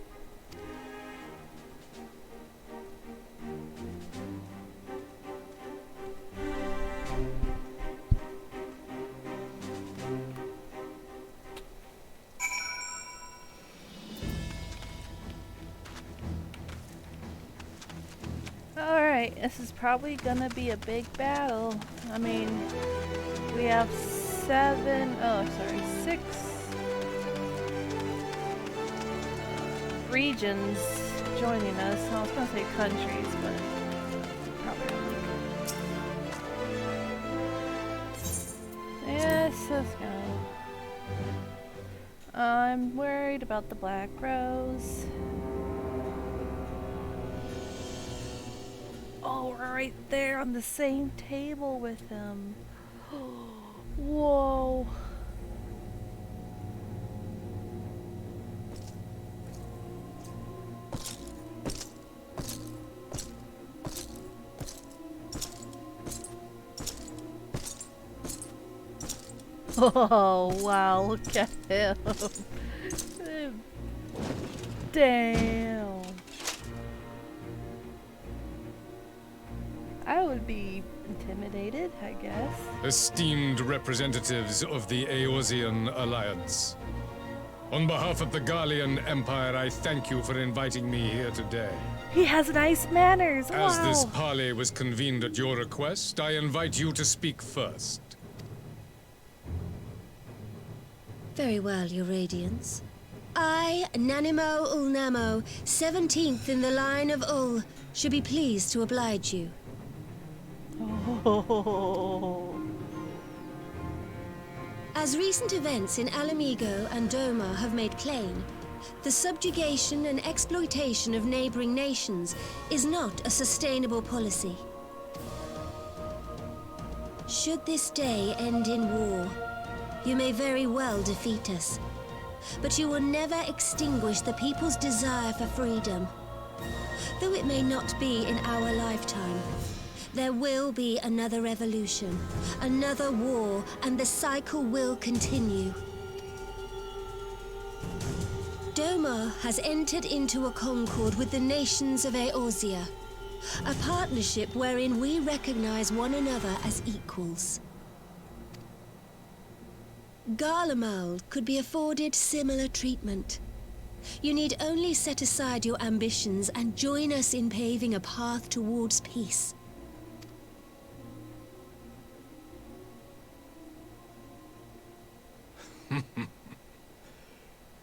Alright, this is probably gonna be a big battle. I mean, we have 6 regions joining us. I was gonna say countries, but probably not. Yes, let's go. I'm worried about the Black Rose. Oh, we're right there on the same table with him. Whoa. Oh, wow, look at him. Damn. I would be intimidated, I guess. Esteemed representatives of the Eorzean Alliance, on behalf of the Gallian Empire, I thank you for inviting me here today. He has nice manners, wow. As this parley was convened at your request, I invite you to speak first. Very well, Your Radiance. I, Nanimo Ulnamo, 17th in the line of Ul, should be pleased to oblige you. Oh. As recent events in Alamigo and Doma have made plain, the subjugation and exploitation of neighboring nations is not a sustainable policy. Should this day end in war, you may very well defeat us, but you will never extinguish the people's desire for freedom. Though it may not be in our lifetime, there will be another revolution, another war, and the cycle will continue. Doma has entered into a concord with the nations of Eorzea, a partnership wherein we recognize one another as equals. Garlemald could be afforded similar treatment. You need only set aside your ambitions and join us in paving a path towards peace.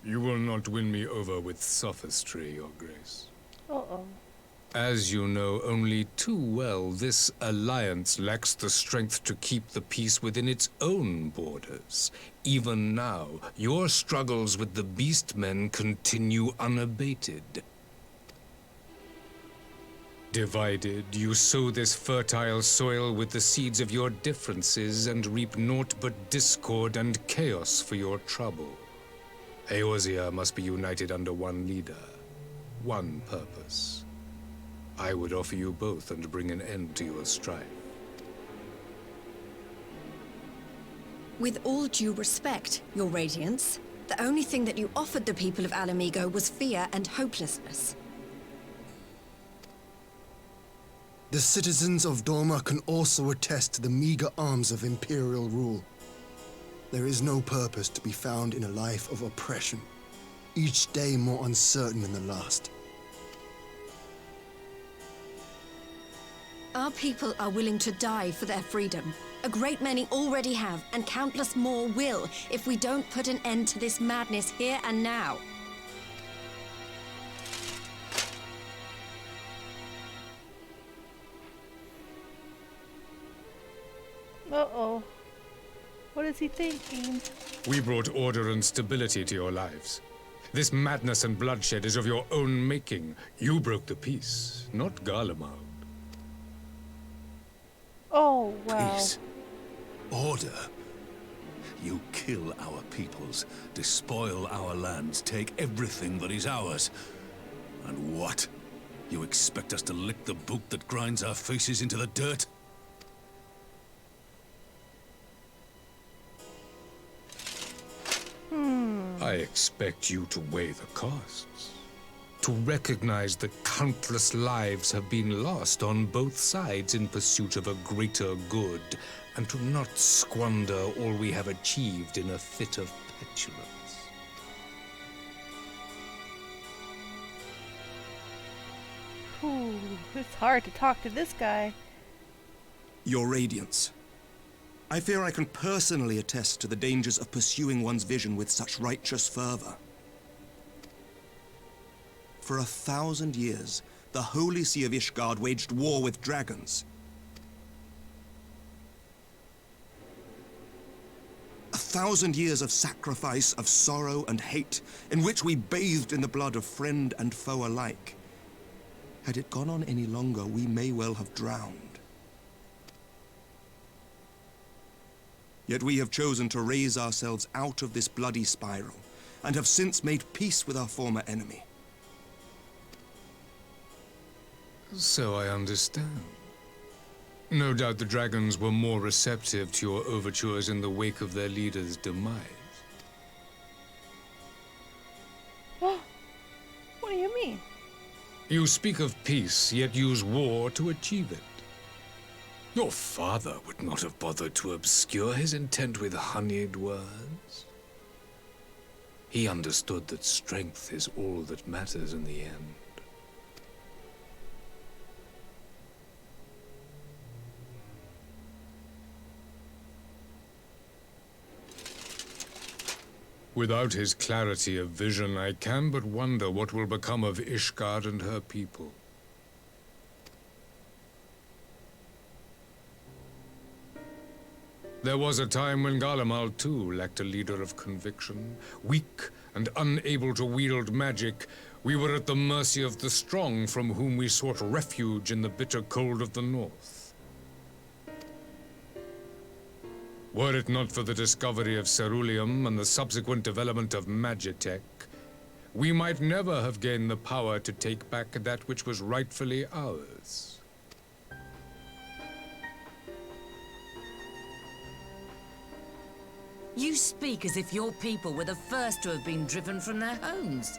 You will not win me over with sophistry, Your Grace. Uh-oh. As you know only too well, this alliance lacks the strength to keep the peace within its own borders. Even now, your struggles with the Beastmen continue unabated. Divided, you sow this fertile soil with the seeds of your differences and reap naught but discord and chaos for your trouble. Eorzea must be united under one leader, one purpose. I would offer you both and bring an end to your strife. With all due respect, Your Radiance, the only thing that you offered the people of Alamigo was fear and hopelessness. The citizens of Doma can also attest to the meager arms of imperial rule. There is no purpose to be found in a life of oppression, each day more uncertain than the last. Our people are willing to die for their freedom. A great many already have, and countless more will, if we don't put an end to this madness here and now. Uh-oh. What is he thinking? We brought order and stability to your lives. This madness and bloodshed is of your own making. You broke the peace, not Garlemald. Oh, wow. Peace. Order. You kill our peoples, despoil our lands, take everything that is ours. And what? You expect us to lick the boot that grinds our faces into the dirt? I expect you to weigh the costs. To recognize that countless lives have been lost on both sides in pursuit of a greater good, and to not squander all we have achieved in a fit of petulance. Ooh, it's hard to talk to this guy. Your Radiance. I fear I can personally attest to the dangers of pursuing one's vision with such righteous fervor. For 1,000 years, the Holy See of Ishgard waged war with dragons. 1,000 years of sacrifice, of sorrow and hate, in which we bathed in the blood of friend and foe alike. Had it gone on any longer, we may well have drowned. Yet we have chosen to raise ourselves out of this bloody spiral, and have since made peace with our former enemy. So I understand. No doubt the dragons were more receptive to your overtures in the wake of their leader's demise. What do you mean? You speak of peace, yet use war to achieve it. Your father would not have bothered to obscure his intent with honeyed words. He understood that strength is all that matters in the end. Without his clarity of vision, I can but wonder what will become of Ishgard and her people. There was a time when Garlemald, too, lacked a leader of conviction. Weak and unable to wield magic, we were at the mercy of the strong, from whom we sought refuge in the bitter cold of the north. Were it not for the discovery of ceruleum and the subsequent development of magitech, we might never have gained the power to take back that which was rightfully ours. You speak as if your people were the first to have been driven from their homes.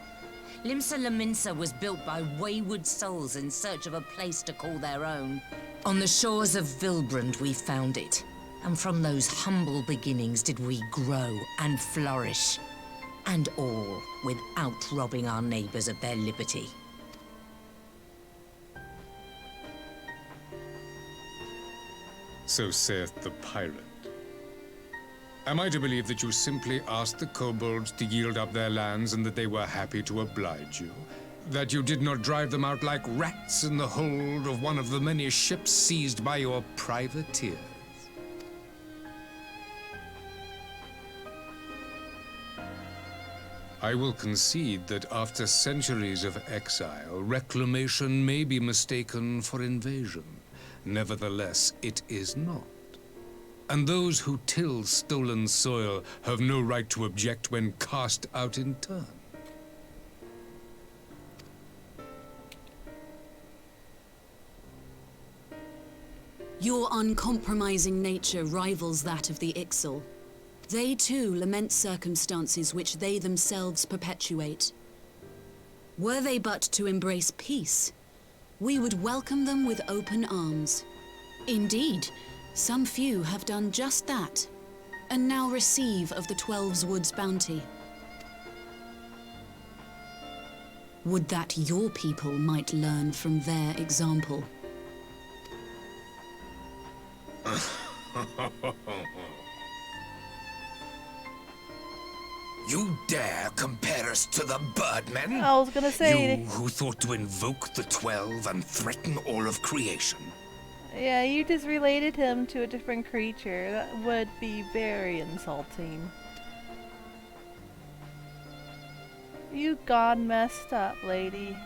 Limsa Lominsa was built by wayward souls in search of a place to call their own. On the shores of Vilbrand we found it. And from those humble beginnings did we grow and flourish. And all without robbing our neighbors of their liberty. So saith the pirate. Am I to believe that you simply asked the kobolds to yield up their lands and that they were happy to oblige you? That you did not drive them out like rats in the hold of one of the many ships seized by your privateers? I will concede that after centuries of exile, reclamation may be mistaken for invasion. Nevertheless, it is not. And those who till stolen soil have no right to object when cast out in turn. Your uncompromising nature rivals that of the Ixal. They too lament circumstances which they themselves perpetuate. Were they but to embrace peace, we would welcome them with open arms. Indeed, some few have done just that, and now receive of the 12's Wood's bounty. Would that your people might learn from their example. You dare compare us to the Birdmen? I was gonna say... You who thought to invoke the 12 and threaten all of creation. Yeah, you just related him to a different creature. That would be very insulting. You gone messed up, lady.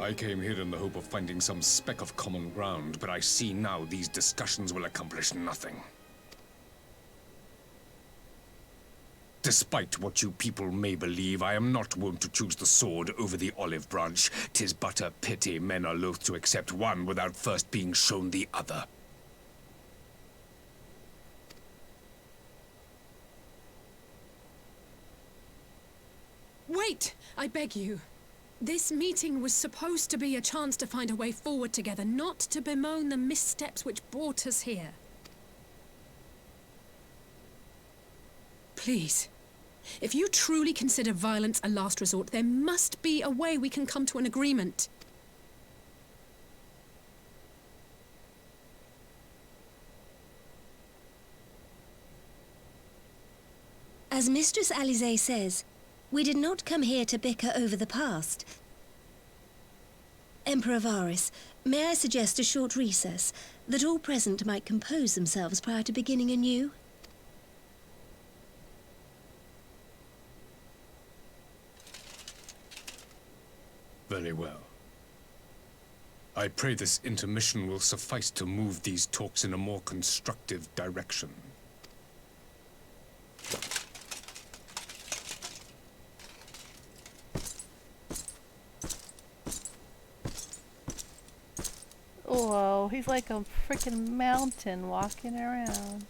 I came here in the hope of finding some speck of common ground, but I see now these discussions will accomplish nothing. Despite what you people may believe, I am not wont to choose the sword over the olive branch. 'Tis but a pity men are loath to accept one without first being shown the other. Wait! I beg you. This meeting was supposed to be a chance to find a way forward together, not to bemoan the missteps which brought us here. Please. If you truly consider violence a last resort, there must be a way we can come to an agreement. As Mistress Alisaie says, we did not come here to bicker over the past. Emperor Varys, may I suggest a short recess, that all present might compose themselves prior to beginning anew? Very well. I pray this intermission will suffice to move these talks in a more constructive direction. Whoa, he's like a freaking mountain walking around.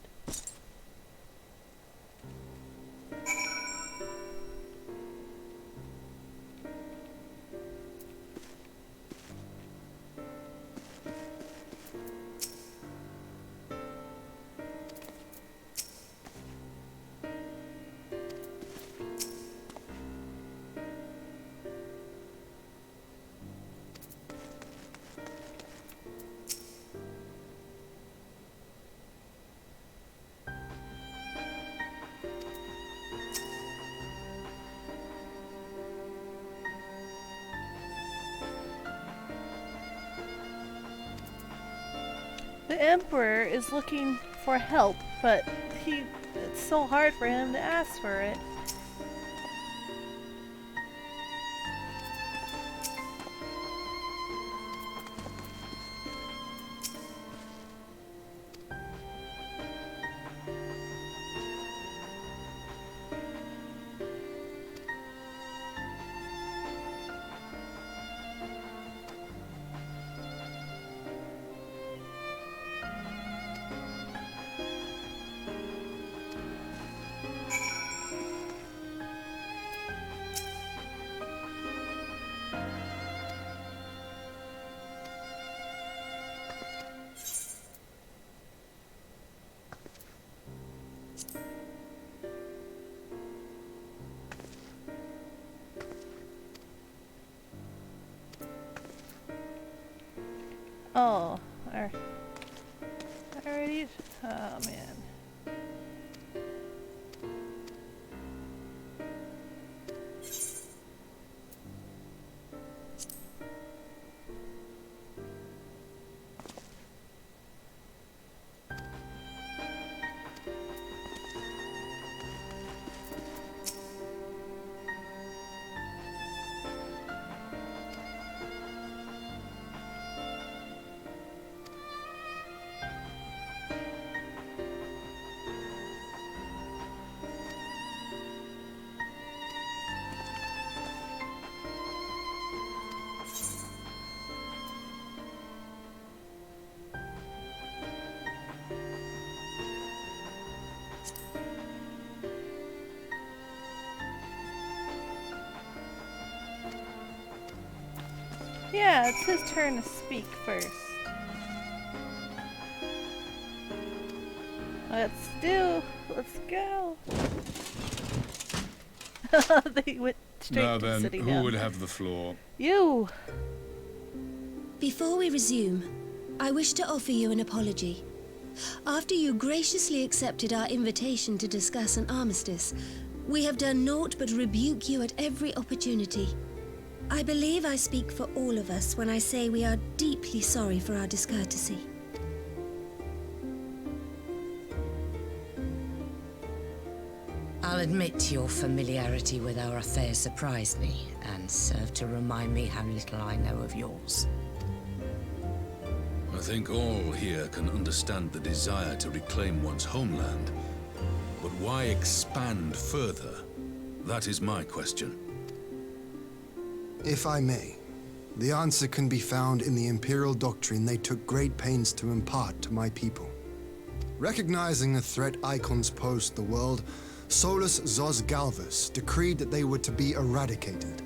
The Emperor is looking for help, but it's so hard for him to ask for it. Oh, already? Oh man. Yeah, it's his turn to speak first. Let's go. They went straight Now to then, sitting who down. would have the floor? You! Before we resume, I wish to offer you an apology. After you graciously accepted our invitation to discuss an armistice, we have done naught but rebuke you at every opportunity. I believe I speak for all of us when I say we are deeply sorry for our discourtesy. I'll admit your familiarity with our affair surprised me, and served to remind me how little I know of yours. I think all here can understand the desire to reclaim one's homeland. But why expand further? That is my question. If I may, the answer can be found in the Imperial doctrine they took great pains to impart to my people. Recognizing the threat icons posed to the world, Solus Zos Galvus decreed that they were to be eradicated.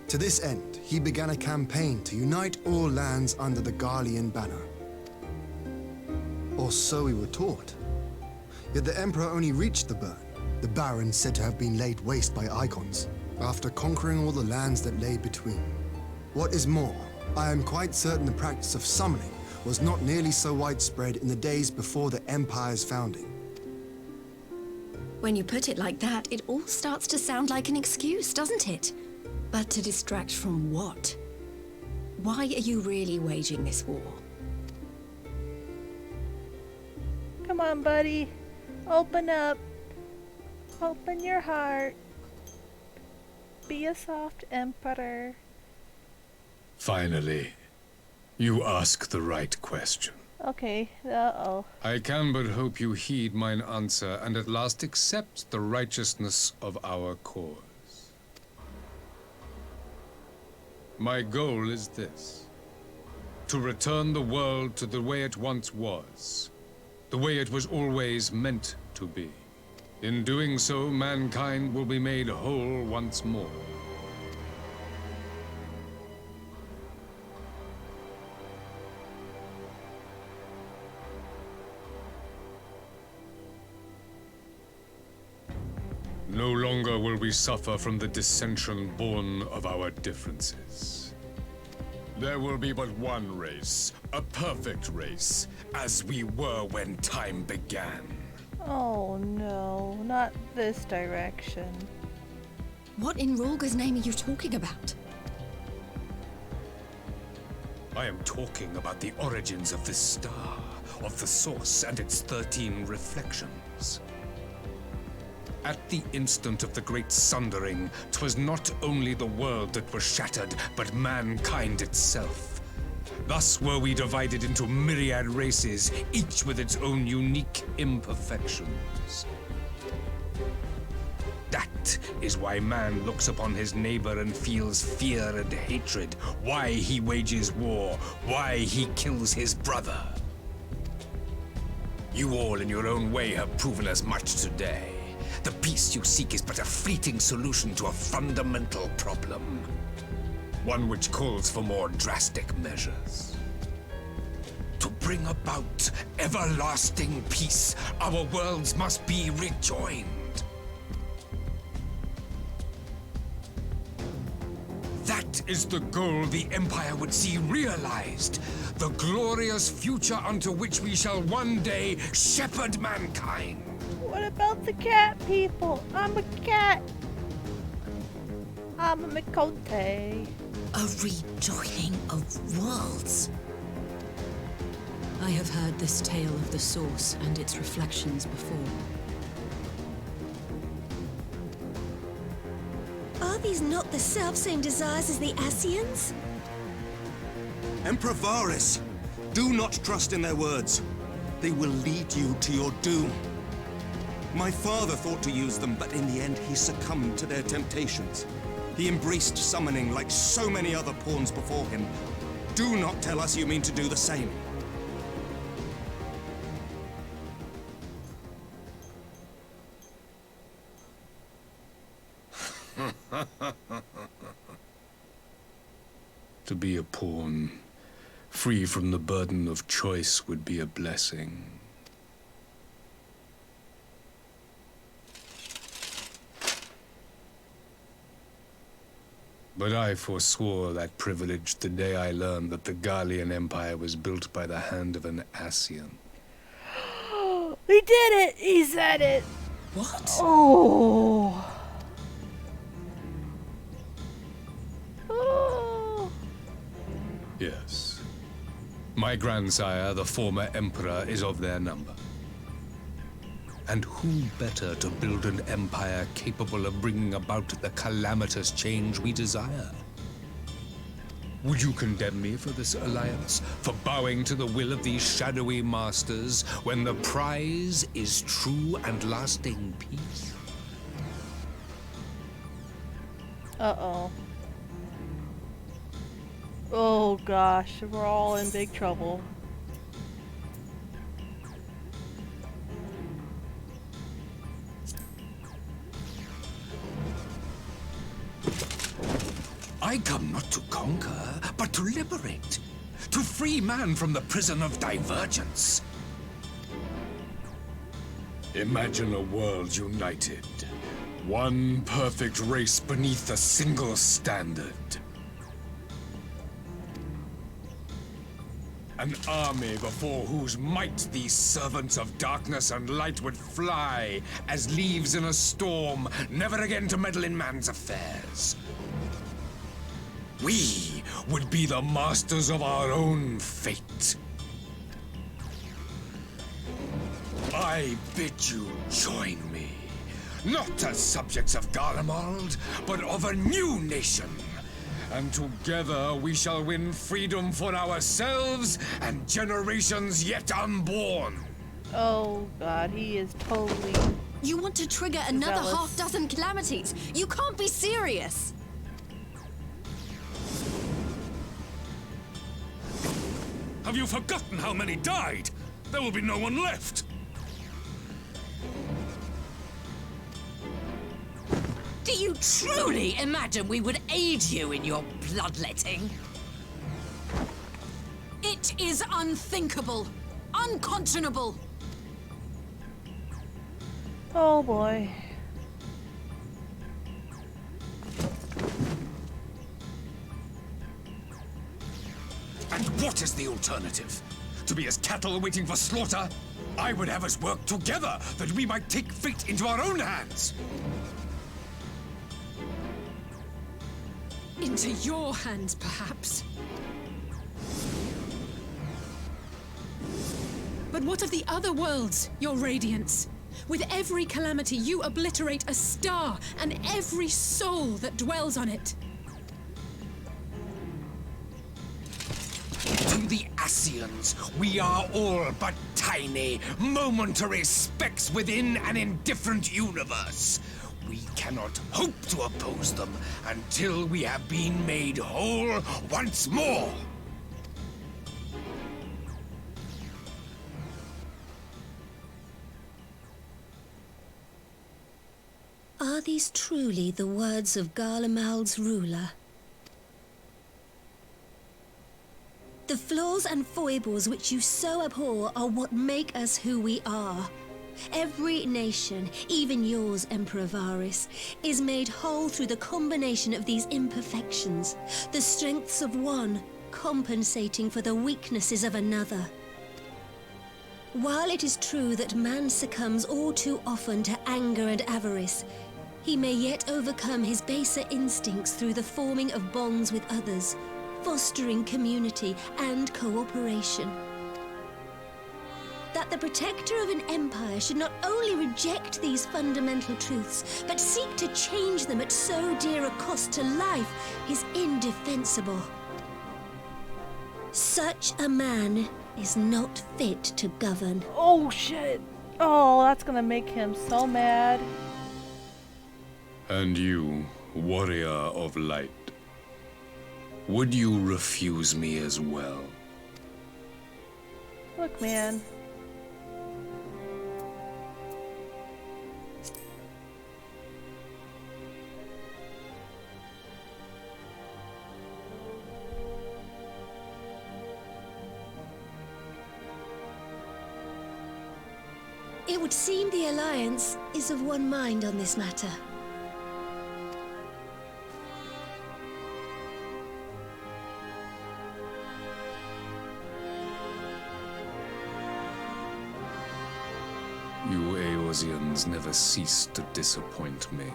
To this end, he began a campaign to unite all lands under the Garlean banner. Or so we were taught. Yet the Emperor only reached the burn, the Baron said to have been laid waste by icons, after conquering all the lands that lay between. What is more, I am quite certain the practice of summoning was not nearly so widespread in the days before the Empire's founding. When you put it like that, it all starts to sound like an excuse, doesn't it? But to distract from what? Why are you really waging this war? Come on, buddy. Open up. Open your heart. Be a soft emperor. Finally, you ask the right question. Okay, uh-oh. I can but hope you heed mine answer and at last accept the righteousness of our cause. My goal is this: to return the world to the way it once was, the way it was always meant to be. In doing so, mankind will be made whole once more. No longer will we suffer from the dissension born of our differences. There will be but one race, a perfect race, as we were when time began. Oh no, not this direction. What in Rulga's name are you talking about? I am talking about the origins of this star, of the source and its 13 reflections. At the instant of the great sundering, 'twas not only the world that was shattered, but mankind itself. Thus were we divided into myriad races, each with its own unique imperfections. That is why man looks upon his neighbor and feels fear and hatred, why he wages war, why he kills his brother. You all in your own way have proven as much today. The peace you seek is but a fleeting solution to a fundamental problem. One which calls for more drastic measures. To bring about everlasting peace, our worlds must be rejoined. That is the goal the Empire would see realized. The glorious future unto which we shall one day shepherd mankind. What about the cat people? I'm a cat. I'm a Mikote. A rejoining of worlds. I have heard this tale of the source and its reflections before. Are these not the self-same desires as the Ascians? Emperor Varys, do not trust in their words. They will lead you to your doom. My father thought to use them, but in the end he succumbed to their temptations. He embraced summoning like so many other pawns before him. Do not tell us you mean to do the same. To be a pawn, free from the burden of choice, would be a blessing. But I forswore that privilege the day I learned that the Garlean Empire was built by the hand of an Ascian. We did it! He said it! What? Oh! Oh! Yes. My grandsire, the former emperor, is of their number. And who better to build an empire capable of bringing about the calamitous change we desire? Would you condemn me for this alliance? For bowing to the will of these shadowy masters, when the prize is true and lasting peace? Uh-oh. Oh gosh, we're all in big trouble. I come not to conquer, but to liberate. To free man from the prison of divergence. Imagine a world united. One perfect race beneath a single standard. An army before whose might these servants of darkness and light would fly as leaves in a storm, never again to meddle in man's affairs. We would be the masters of our own fate. I bid you join me, not as subjects of Garlemald, but of a new nation. And together we shall win freedom for ourselves and generations yet unborn. Oh god, he is totally... You want to trigger another zealous. half-dozen calamities? You can't be serious! Have you forgotten how many died? There will be no one left. Do you truly imagine we would aid you in your bloodletting? It is unthinkable. Unconscionable. Oh boy. And what is the alternative? To be as cattle waiting for slaughter? I would have us work together that we might take fate into our own hands. Into your hands, perhaps. But what of the other worlds, your radiance? With every calamity, you obliterate a star and every soul that dwells on it. To the Ascians, we are all but tiny, momentary specks within an indifferent universe. We cannot hope to oppose them until we have been made whole once more. Are these truly the words of Garlemald's ruler? The flaws and foibles which you so abhor are what make us who we are. Every nation, even yours, Emperor Varys, is made whole through the combination of these imperfections, the strengths of one compensating for the weaknesses of another. While it is true that man succumbs all too often to anger and avarice, he may yet overcome his baser instincts through the forming of bonds with others, fostering community and cooperation. That the protector of an empire should not only reject these fundamental truths, but seek to change them at so dear a cost to life is indefensible. Such a man is not fit to govern. Oh shit! Oh, that's gonna make him so mad. And you, warrior of light, would you refuse me as well? Look, man. It would seem the Alliance is of one mind on this matter. You Eorzeans never cease to disappoint me.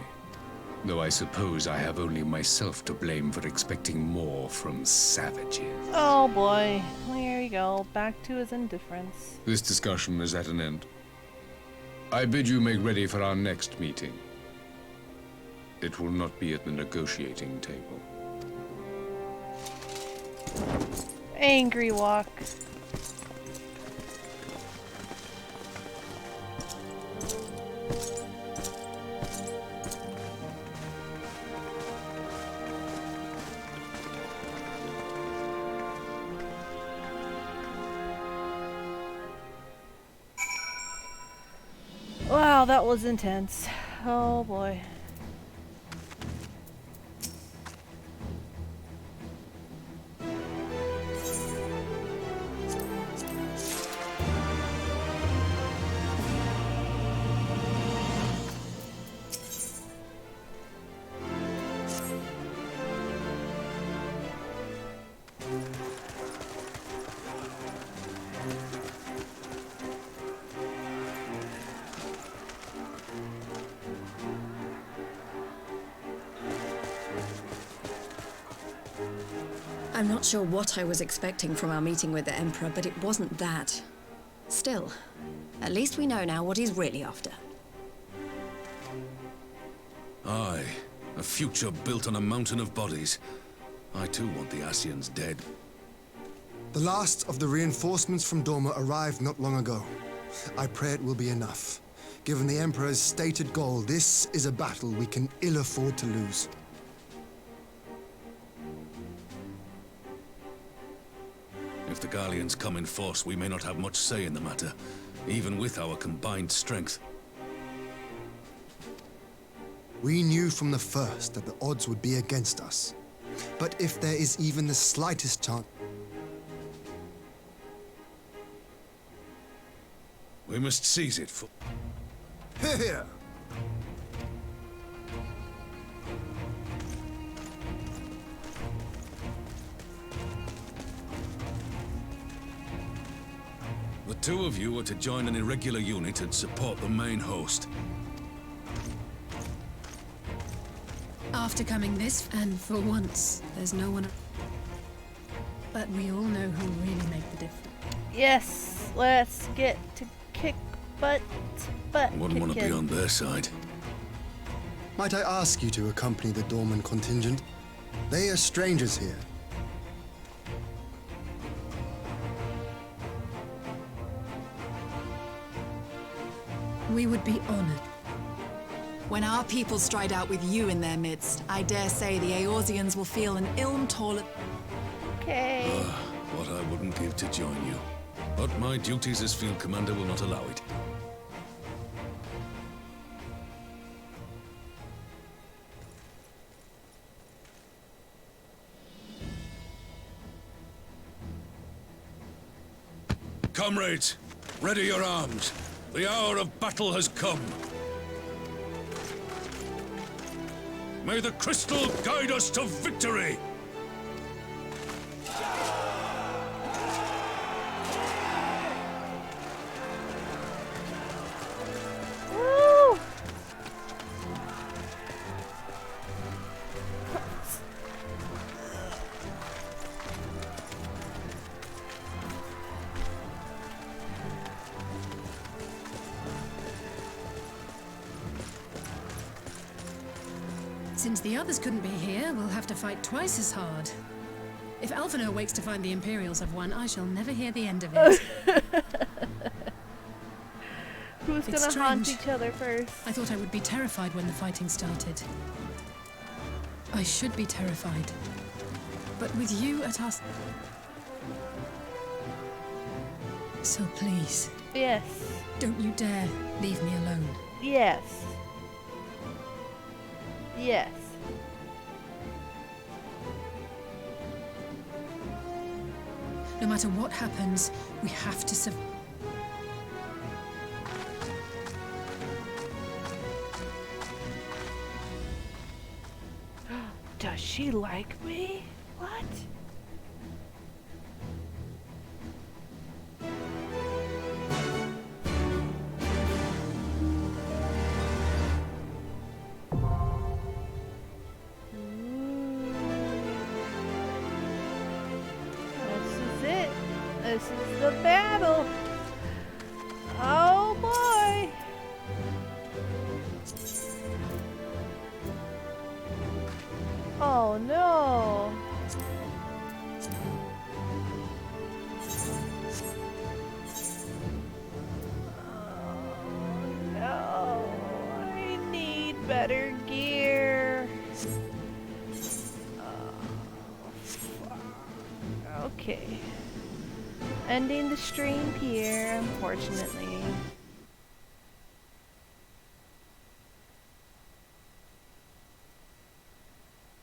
Though I suppose I have only myself to blame for expecting more from savages. Oh boy. There you go. Back to his indifference. This discussion is at an end. I bid you make ready for our next meeting. It will not be at the negotiating table. Angry walk. Wow, that was intense. Oh boy. I'm not sure what I was expecting from our meeting with the Emperor, but it wasn't that. Still, at least we know now what he's really after. Aye, a future built on a mountain of bodies. I too want the Ascians dead. The last of the reinforcements from Dorma arrived not long ago. I pray it will be enough. Given the Emperor's stated goal, this is a battle we can ill afford to lose. If the Gallians come in force, we may not have much say in the matter, even with our combined strength. We knew from the first that the odds would be against us. But if there is even the slightest chance... We must seize it for... Here! The two of you are to join an irregular unit and support the main host. After coming this, and for once, there's no one... But we all know who really make the difference. Yes, let's get to kick butt. Wouldn't want to be on their side. Might I ask you to accompany the Dorman contingent? They are strangers here. We would be honored. When our people stride out with you in their midst, I dare say the Eorzeans will feel an ilm toilet. Okay. What I wouldn't give to join you. But my duties as field commander will not allow it. Comrades, ready your arms. The hour of battle has come. May the crystal guide us to victory! Woo! Since the others couldn't be here, we'll have to fight twice as hard. If Alphinaud wakes to find the Imperials have won, I shall never hear the end of it. Who's It's gonna haunt strange. each other first? I thought I would be terrified when the fighting started. I should be terrified. But with you at us... So please. Yes. Don't you dare leave me alone. Yes. Yes. No matter what happens, we have to survive. Does she like me? What? This is the battle. Oh boy. Oh no. Oh no. I need better gear. Okay. Ending the stream here, unfortunately.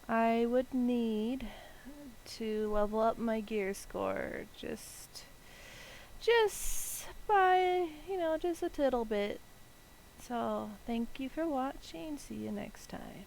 I would need to level up my gear score just by, just a tittle bit. So, thank you for watching. See you next time.